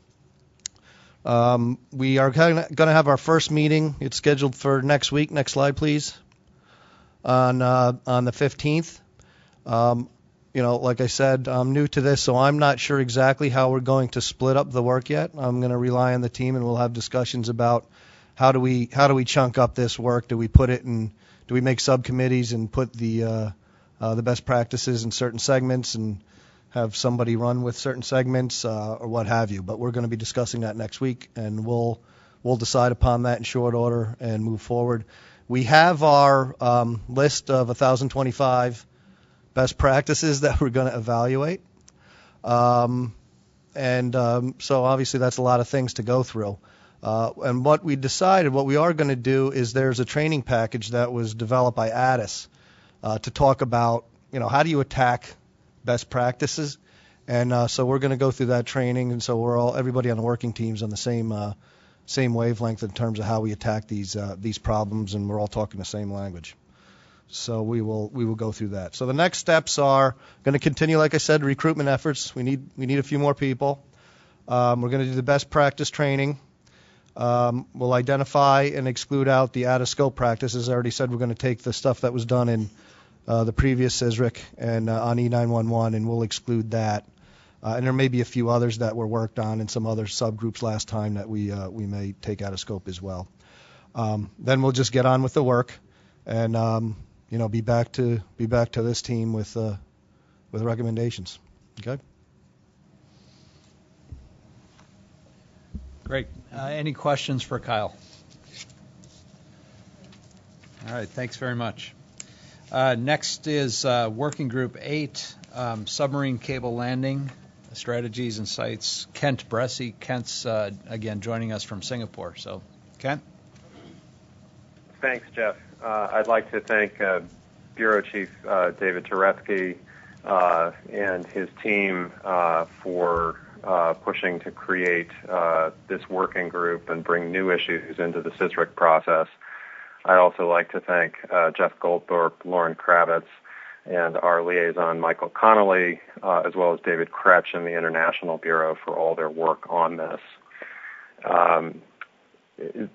We are going to have our first meeting. It's scheduled for next week. Next slide, please. On the 15th. like I said, I'm new to this, so I'm not sure exactly how we're going to split up the work yet. I'm going to rely on the team, and we'll have discussions about how do we chunk up this work. Do we put it in? Do we make subcommittees and put the best practices in certain segments and have somebody run with certain segments or what have you? But we're going to be discussing that next week, and we'll decide upon that in short order and move forward. We have our list of 1,025 best practices that we're going to evaluate. So obviously that's a lot of things to go through. And what we decided, what we are going to do is there's a training package that was developed by Addis to talk about, how do you attack best practices. And so we're going to go through that training. And so everybody on the working team's on the same wavelength in terms of how we attack these problems, and we're all talking the same language. So we will go through that. So the next steps are going to continue, like I said, recruitment efforts. We need a few more people. We're going to do the best practice training. We'll identify and exclude out the out-of-scope practices. I already said we're going to take the stuff that was done in the previous CISRIC and on E911, and we'll exclude that. And there may be a few others that were worked on in some other subgroups last time that we may take out of scope as well. Then we'll just get on with the work, and be back to this team with recommendations. Okay.
Great. Any questions for Kyle? All right. Thanks very much. Next is Working Group 8, Submarine Cable Landing Strategies and Sites. Kent Bressy. Kent's, again, joining us from Singapore. So, Kent?
Thanks, Jeff. I'd like to thank Bureau Chief David Turetsky and his team for pushing to create this working group and bring new issues into the CISRIC process. I'd also like to thank Jeff Goldthorpe, Lauren Kravitz, and our liaison, Michael Connolly, as well as David Kretsch and the International Bureau for all their work on this.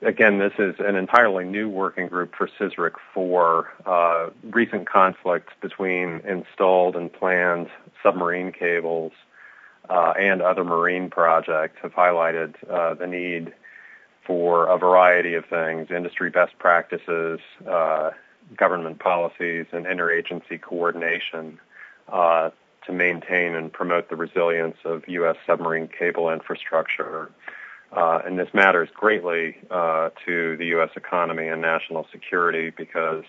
Again, this is an entirely new working group for CISRIC for recent conflicts between installed and planned submarine cables and other marine projects have highlighted the need for a variety of things: industry best practices, government policies, and interagency coordination to maintain and promote the resilience of U.S. submarine cable infrastructure. And this matters greatly to the U.S. economy and national security because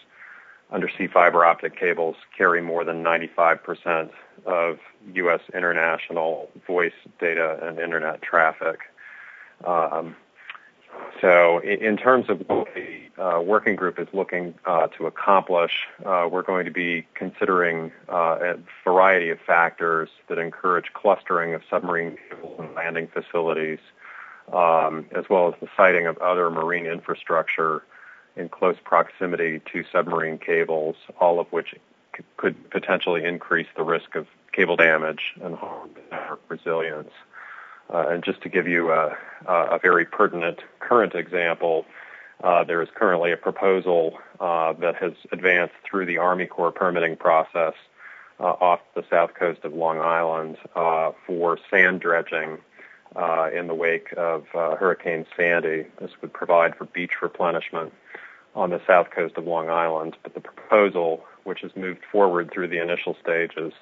undersea fiber optic cables carry more than 95% of U.S. international voice, data, and internet traffic. So in terms of what the working group is looking to accomplish, we're going to be considering a variety of factors that encourage clustering of submarine cables and landing facilities, as well as the siting of other marine infrastructure in close proximity to submarine cables, all of which could potentially increase the risk of cable damage and harm to network resilience. And just to give you a very pertinent current example, there is currently a proposal that has advanced through the Army Corps permitting process off the south coast of Long Island for sand dredging in the wake of Hurricane Sandy. This would provide for beach replenishment on the south coast of Long Island. But the proposal, which has moved forward through the initial stages,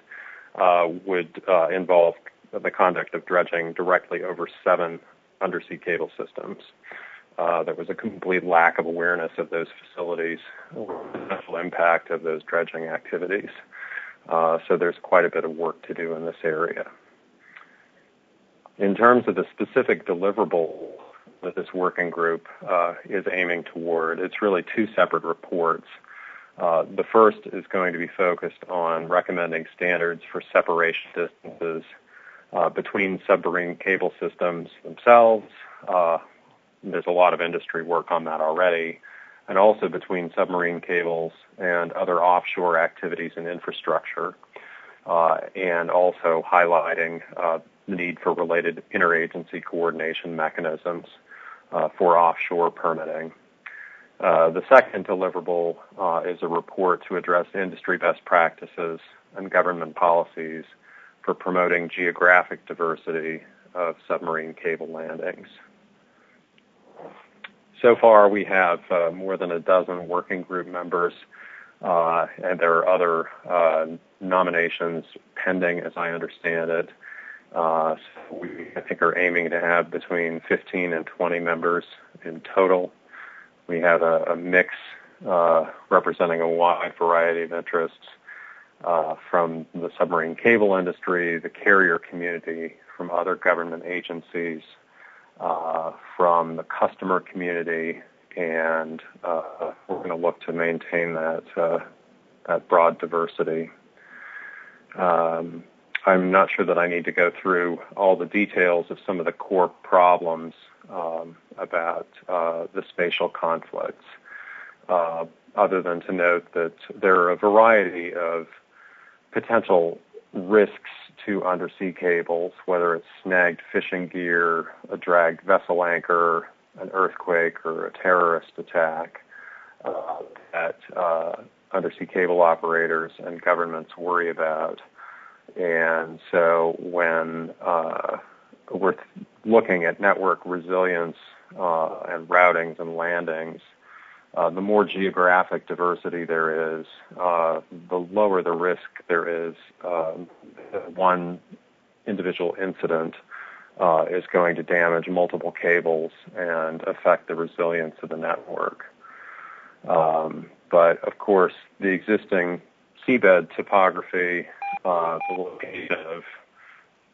would involve the conduct of dredging directly over 7 undersea cable systems. There was a complete lack of awareness of those facilities, the potential impact of those dredging activities. So there's quite a bit of work to do in this area. In terms of the specific deliverable that this working group is aiming toward, it's really 2 separate reports. The first is going to be focused on recommending standards for separation distances between submarine cable systems themselves. There's a lot of industry work on that already, and also between submarine cables and other offshore activities and infrastructure, and also highlighting the need for related interagency coordination mechanisms for offshore permitting. The second deliverable is a report to address industry best practices and government policies for promoting geographic diversity of submarine cable landings. So far, we have more than a dozen working group members, and there are other nominations pending, as I understand it. So we, I think, are aiming to have between 15 and 20 members in total. We have a mix representing a wide variety of interests from the submarine cable industry, the carrier community, from other government agencies, from the customer community, and we're going to look to maintain that broad diversity. I'm not sure that I need to go through all the details of some of the core problems about the spatial conflicts, other than to note that there are a variety of potential risks to undersea cables, whether it's snagged fishing gear, a dragged vessel anchor, an earthquake, or a terrorist attack, that undersea cable operators and governments worry about. And so when we're looking at network resilience and routings and landings, the more geographic diversity there is, the lower the risk there is. One individual incident is going to damage multiple cables and affect the resilience of the network. But, of course, the existing seabed topography, the location of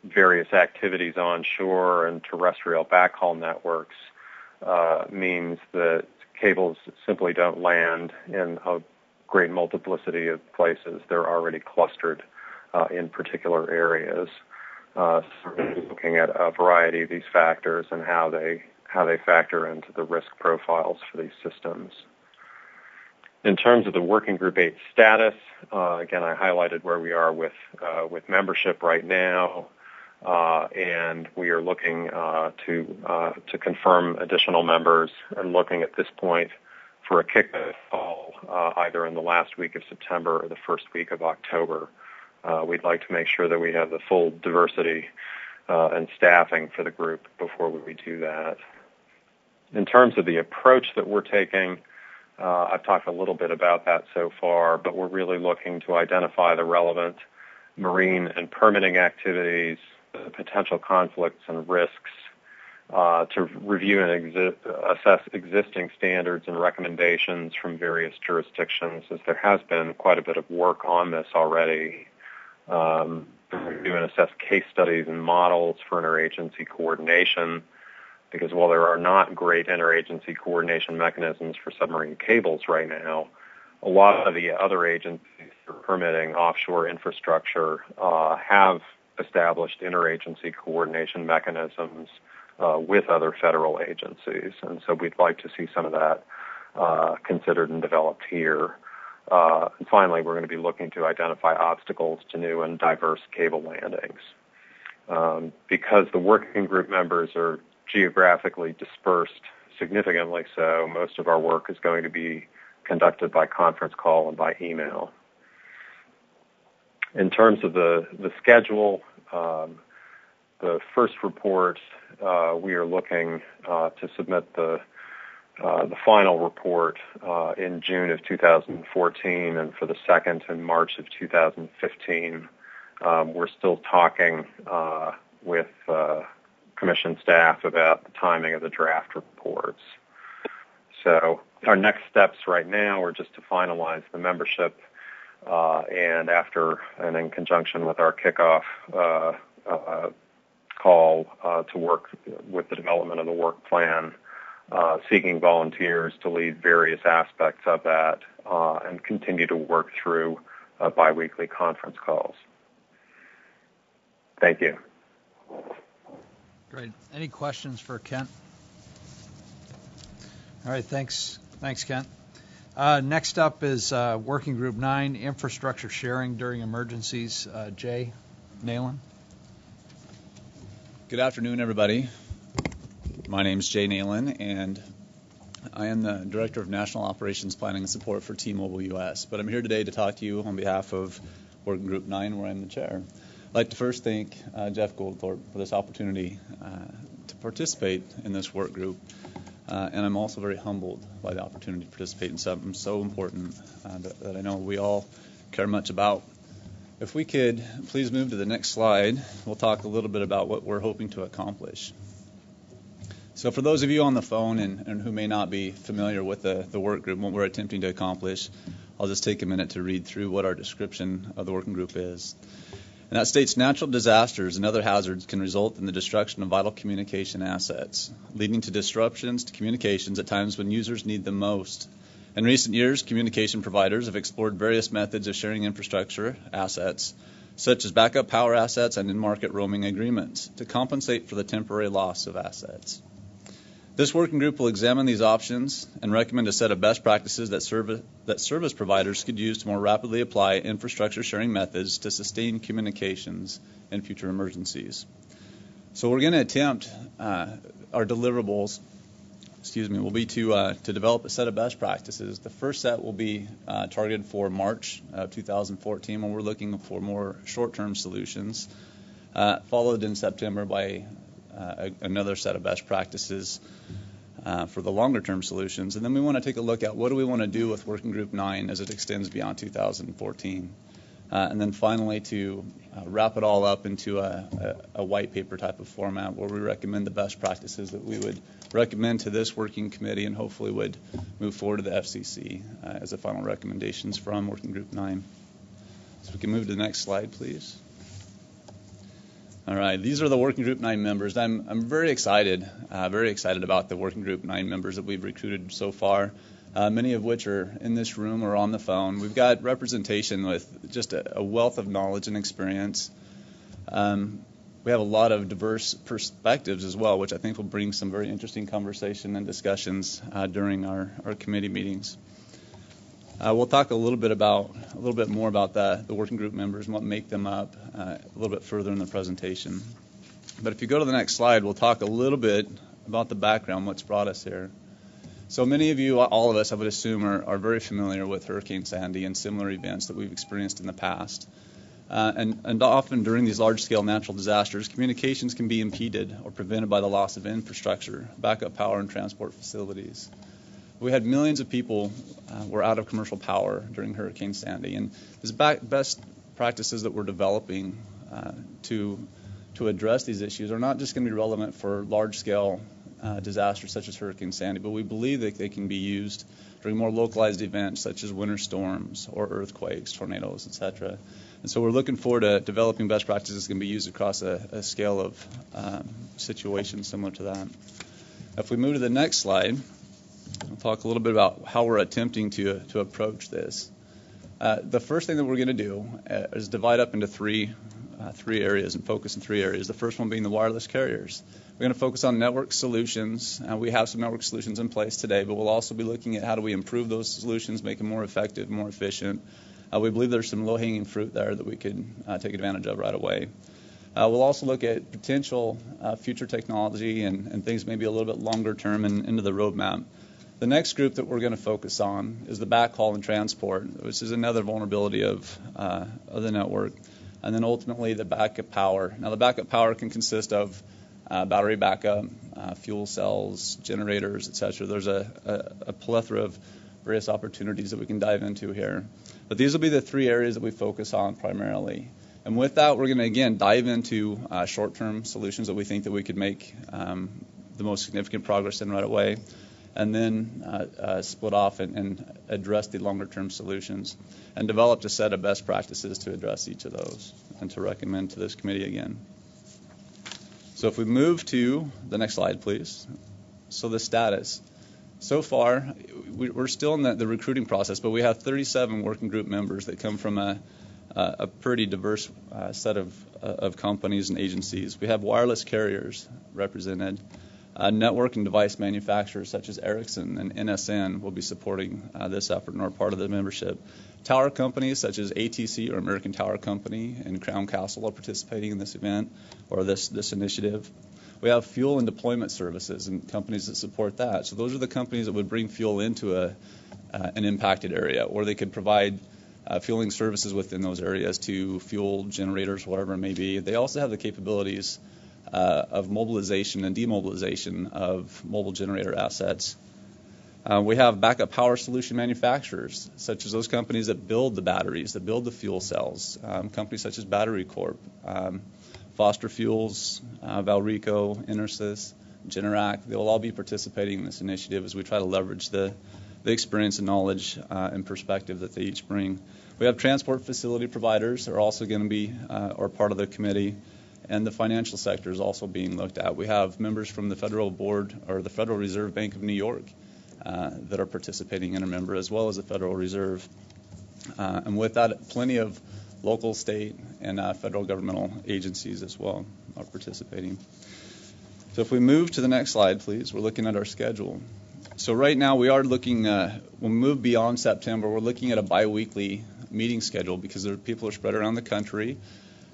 various activities onshore and terrestrial backhaul networks means that cables simply don't land in a great multiplicity of places. They're already clustered in particular areas. So we're looking at a variety of these factors and how they factor into the risk profiles for these systems. In terms of the Working Group 8 status, again, I highlighted where we are with membership right now, and we are looking to confirm additional members and looking at this point for a kickoff call either in the last week of September or the first week of October. We'd like to make sure that we have the full diversity and staffing for the group before we do that. In terms of the approach that we're taking, I've talked a little bit about that so far, but we're really looking to identify the relevant marine and permitting activities, the potential conflicts and risks, to review and assess existing standards and recommendations from various jurisdictions, as there has been quite a bit of work on this already. Review and assess case studies and models for interagency coordination, because while there are not great interagency coordination mechanisms for submarine cables right now, a lot of the other agencies for permitting offshore infrastructure have established interagency coordination mechanisms with other federal agencies. And so we'd like to see some of that considered and developed here. And finally, we're going to be looking to identify obstacles to new and diverse cable landings. Because the working group members are geographically dispersed, significantly so, most of our work is going to be conducted by conference call and by email. In terms of the schedule, the first report, we are looking to submit the final report in June of 2014, and for the second in March of 2015. We're still talking with Commission staff about the timing of the draft reports. So our next steps right now are just to finalize the membership, and after and in conjunction with our kickoff call to work with the development of the work plan, seeking volunteers to lead various aspects of that, and continue to work through biweekly conference calls. Thank you.
Great. Any questions for Kent? All right, thanks, Kent. Next up is Working Group 9, Infrastructure Sharing During Emergencies. Jay Nalen.
Good afternoon, everybody. My name is Jay Nalen, and I am the Director of National Operations Planning and Support for T-Mobile US, but I'm here today to talk to you on behalf of Working Group 9, where I'm the chair. I'd like to first thank Jeff Goldthorpe for this opportunity to participate in this work group, and I'm also very humbled by the opportunity to participate in something so important that I know we all care much about. If we could please move to the next slide, we'll talk a little bit about what we're hoping to accomplish. So for those of you on the phone and who may not be familiar with the work group and what we're attempting to accomplish, I'll just take a minute to read through what our description of the working group is. And that states natural disasters and other hazards can result in the destruction of vital communication assets, leading to disruptions to communications at times when users need them most. In recent years, communication providers have explored various methods of sharing infrastructure assets, such as backup power assets and in-market roaming agreements, to compensate for the temporary loss of assets. This working group will examine these options and recommend a set of best practices that service providers could use to more rapidly apply infrastructure sharing methods to sustain communications in future emergencies. So we're going to attempt our deliverables will be to develop a set of best practices. The first set will be targeted for March of 2014, when we're looking for more short-term solutions, followed in September by another set of best practices for the longer-term solutions. And then we want to take a look at what do we want to do with Working Group 9 as it extends beyond 2014. And then finally to wrap it all up into a white paper type of format where we recommend the best practices that we would recommend to this working committee and hopefully would move forward to the FCC as the final recommendations from Working Group 9. So we can move to the next slide, please. All right, these are the Working Group 9 members. I'm very excited about the Working Group 9 members that we've recruited so far. Many of which are in this room or on the phone. We've got representation with just a wealth of knowledge and experience. We have a lot of diverse perspectives as well, which I think will bring some very interesting conversation and discussions during our committee meetings. We'll talk a little bit more about the working group members and what make them up a little bit further in the presentation. But if you go to the next slide, we'll talk a little bit about the background, what's brought us here. So many of you, all of us, I would assume, are very familiar with Hurricane Sandy and similar events that we've experienced in the past. And often during these large-scale natural disasters, communications can be impeded or prevented by the loss of infrastructure, backup power, and transport facilities. We had millions of people were out of commercial power during Hurricane Sandy, and these best practices that we're developing to address these issues are not just going to be relevant for large-scale disasters such as Hurricane Sandy, but we believe that they can be used during more localized events such as winter storms or earthquakes, tornadoes, etc. And so we're looking forward to developing best practices that can be used across a scale of situations similar to that. If we move to the next slide, we'll talk a little bit about how we're attempting to approach this. The first thing that we're going to do is divide up into three areas and focus in three areas. The first one being the wireless carriers. We're going to focus on network solutions. We have some network solutions in place today, but we'll also be looking at how do we improve those solutions, make them more effective, more efficient. We believe there's some low-hanging fruit there that we could take advantage of right away. We'll also look at potential future technology and things maybe a little bit longer term and into the roadmap. The next group that we're going to focus on is the backhaul and transport, which is another vulnerability of the network. And then ultimately the backup power. Now the backup power can consist of battery backup, fuel cells, generators, etc. There's a plethora of various opportunities that we can dive into here. But these will be the three areas that we focus on primarily. And with that, we're going to, again, dive into short-term solutions that we think that we could make the most significant progress in right away, and then split off and address the longer-term solutions, and develop a set of best practices to address each of those and to recommend to this committee again. So if we move to the next slide, please. So the status. So far, we're still in the recruiting process, but we have 37 working group members that come from a pretty diverse set of companies and agencies. We have wireless carriers represented. Network and device manufacturers such as Ericsson and NSN will be supporting this effort and are part of the membership. Tower companies such as ATC or American Tower Company and Crown Castle are participating in this event or this initiative. We have fuel and deployment services and companies that support that. So those are the companies that would bring fuel into an impacted area, or they could provide fueling services within those areas to fuel generators, whatever it may be. They also have the capabilities of mobilization and demobilization of mobile generator assets. We have backup power solution manufacturers, such as those companies that build the batteries, that build the fuel cells, companies such as Battery Corp, Foster Fuels, Valrico, Intersys, Generac. They will all be participating in this initiative as we try to leverage the experience and knowledge and perspective that they each bring. We have transport facility providers that are also going to be or part of the committee, and the financial sector is also being looked at. We have members from the Federal Board or the Federal Reserve Bank of New York that are participating in a member, as well as the Federal Reserve. And with that, plenty of local, state, and federal governmental agencies as well are participating. So if we move to the next slide, please, we're looking at our schedule. So right now we are looking, when we move beyond September, we're looking at a biweekly meeting schedule because people are spread around the country.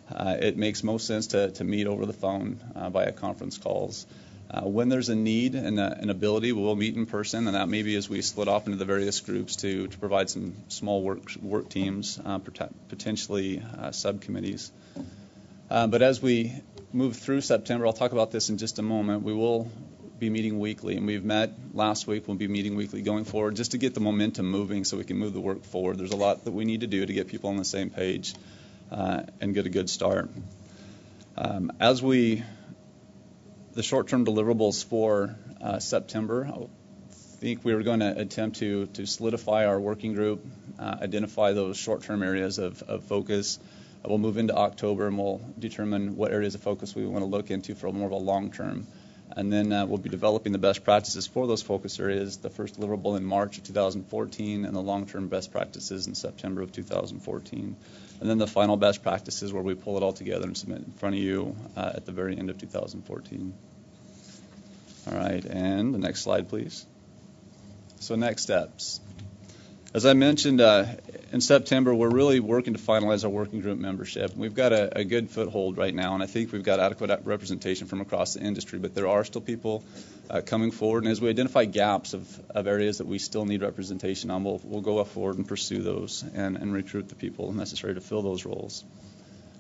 It makes most sense to meet over the phone via conference calls. When there's a need and an ability, we'll meet in person, and that may be as we split off into the various groups to provide some small work teams, potentially subcommittees. But as we move through September, I'll talk about this in just a moment, we will be meeting weekly, and we've met last week. We'll be meeting weekly going forward just to get the momentum moving so we can move the work forward. There's a lot that we need to do to get people on the same page and get a good start. The short-term deliverables for September, I think we were going to attempt to solidify our working group, identify those short-term areas of focus. We'll move into October and we'll determine what areas of focus we want to look into for more of a long-term. And then we'll be developing the best practices for those focus areas, the first deliverable in March of 2014, and the long-term best practices in September of 2014. And then the final best practices where we pull it all together and submit in front of you at the very end of 2014. All right, and the next slide, please. So next steps. As I mentioned, in September, we're really working to finalize our working group membership. We've got a good foothold right now, and I think we've got adequate representation from across the industry, but there are still people coming forward, and as we identify gaps of areas that we still need representation on, we'll go forward and pursue those and recruit the people necessary to fill those roles.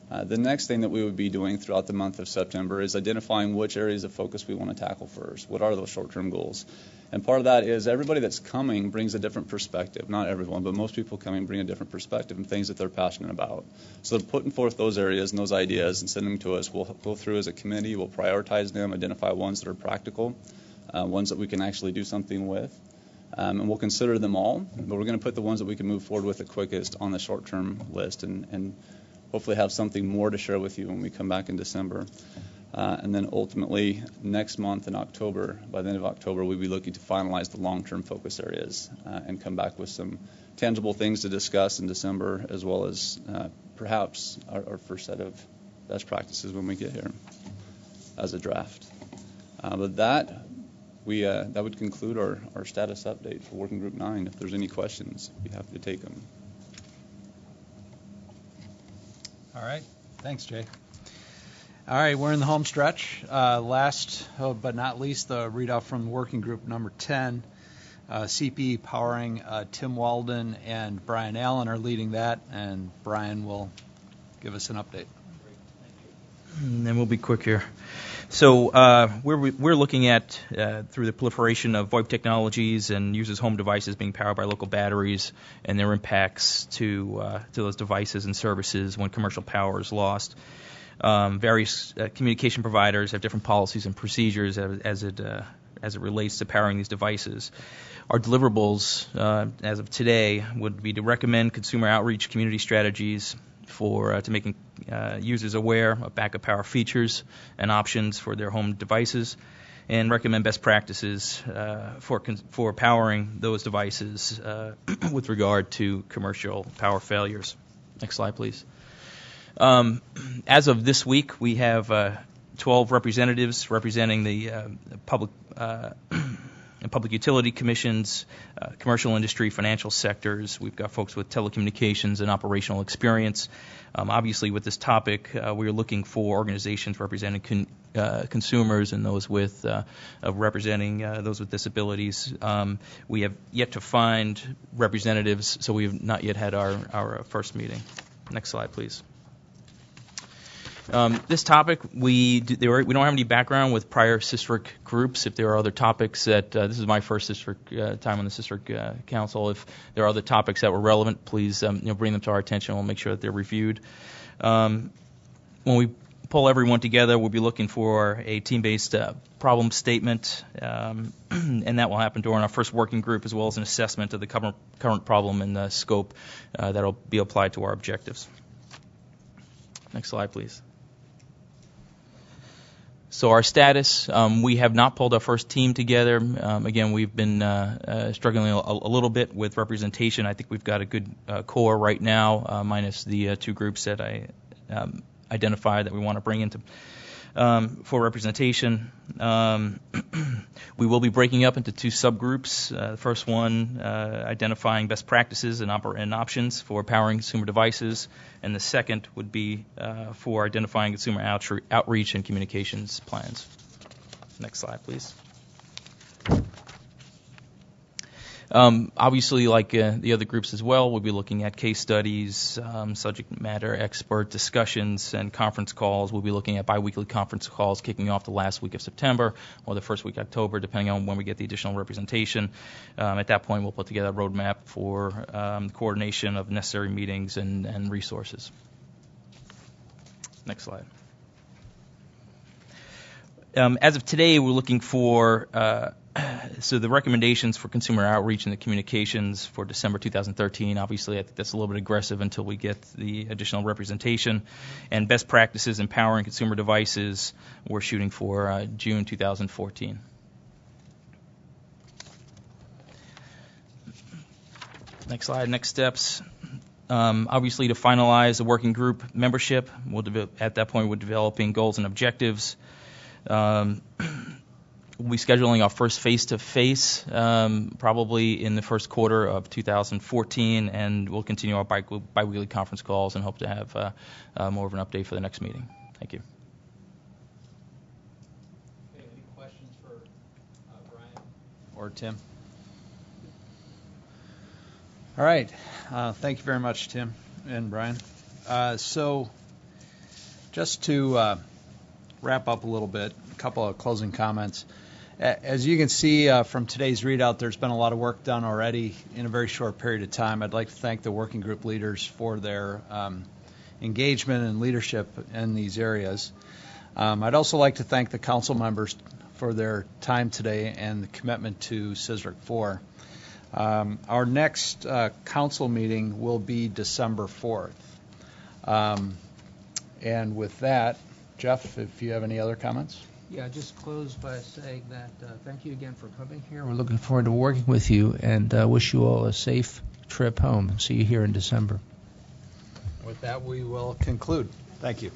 The next thing that we would be doing throughout the month of September is identifying which areas of focus we want to tackle first. What are those short-term goals? And part of that is everybody that's coming brings a different perspective. Not everyone, but most people coming bring a different perspective and things that they're passionate about. So they're putting forth those areas and those ideas and sending them to us. We'll go through as a committee. We'll prioritize them, identify ones that are practical, ones that we can actually do something with. And we'll consider them all, but we're going to put the ones that we can move forward with the quickest on the short-term list and hopefully have something more to share with you when we come back in December. And then ultimately, next month in October, by the end of October, we'll be looking to finalize the long-term focus areas and come back with some tangible things to discuss in December, as well as perhaps our first set of best practices when we get here as a draft. But that would conclude our status update for Working Group 9. If there's any questions, I'd be happy to take them.
All right. Thanks, Jay. All right, we're in the home stretch. Last but not least, the readout from Working Group number 10. CP Powering, Tim Walden and Brian Allen are leading that, and Brian will give us an update.
And then we'll be quick here. So we're looking at, through the proliferation of VoIP technologies and users' home devices being powered by local batteries and their impacts to those devices and services when commercial power is lost. Various communication providers have different policies and procedures as it relates to powering these devices. Our deliverables, as of today, would be to recommend consumer outreach community strategies to making users aware of backup power features and options for their home devices, and recommend best practices for powering those devices with regard to commercial power failures. Next slide, please. As of this week, we have 12 representatives representing the public public utility commissions, commercial industry, financial sectors. We've got folks with telecommunications and operational experience. Obviously, with this topic, we are looking for organizations representing consumers and those with representing those with disabilities. We have yet to find representatives, so we have not yet had our first meeting. Next slide, please. This topic, we don't have any background with prior SISRIC groups. If there are other topics that, this is my first SISRIC time on the SISRIC Council. If there are other topics that were relevant, please bring them to our attention. We'll make sure that they're reviewed. When we pull everyone together, we'll be looking for a team-based problem statement, and that will happen during our first working group, as well as an assessment of the current problem and the scope that will be applied to our objectives. Next slide, please. So our status, we have not pulled our first team together. Again, we've been struggling a little bit with representation. I think we've got a good core right now, minus the two groups that I identified that we want to bring into for representation. We will be breaking up into two subgroups. The first one identifying best practices and options for powering consumer devices, and the second would be for identifying consumer outreach and communications plans. Next slide, please. Obviously, like the other groups as well, we'll be looking at case studies, subject matter expert discussions, and conference calls. We'll be looking at biweekly conference calls kicking off the last week of September or the first week of October, depending on when we get the additional representation. At that point, we'll put together a roadmap for coordination of necessary meetings and resources. Next slide. As of today, we're looking for so the recommendations for consumer outreach and the communications for December 2013, obviously I think that's a little bit aggressive until we get the additional representation. And best practices empowering consumer devices, we're shooting for June 2014. Next slide, next steps. Obviously to finalize the working group membership, at that point we're developing goals and objectives. We'll be scheduling our first face-to-face probably in the first quarter of 2014, and we'll continue our biweekly conference calls and hope to have more of an update for the next meeting. Thank you.
Okay, any questions for Brian or Tim? All right. Thank you very much, Tim and Brian. So just to wrap up a little bit, a couple of closing comments. As you can see from today's readout, there's been a lot of work done already in a very short period of time. I'd like to thank the working group leaders for their engagement and leadership in these areas. I'd also like to thank the council members for their time today and the commitment to SISRIC 4. Our next council meeting will be December 4th. And with that, Jeff, if you have any other comments?
Yeah, just close by saying that thank you again for coming here. We're looking forward to working with you and wish you all a safe trip home. See you here in December.
With that, we will conclude. Thank you.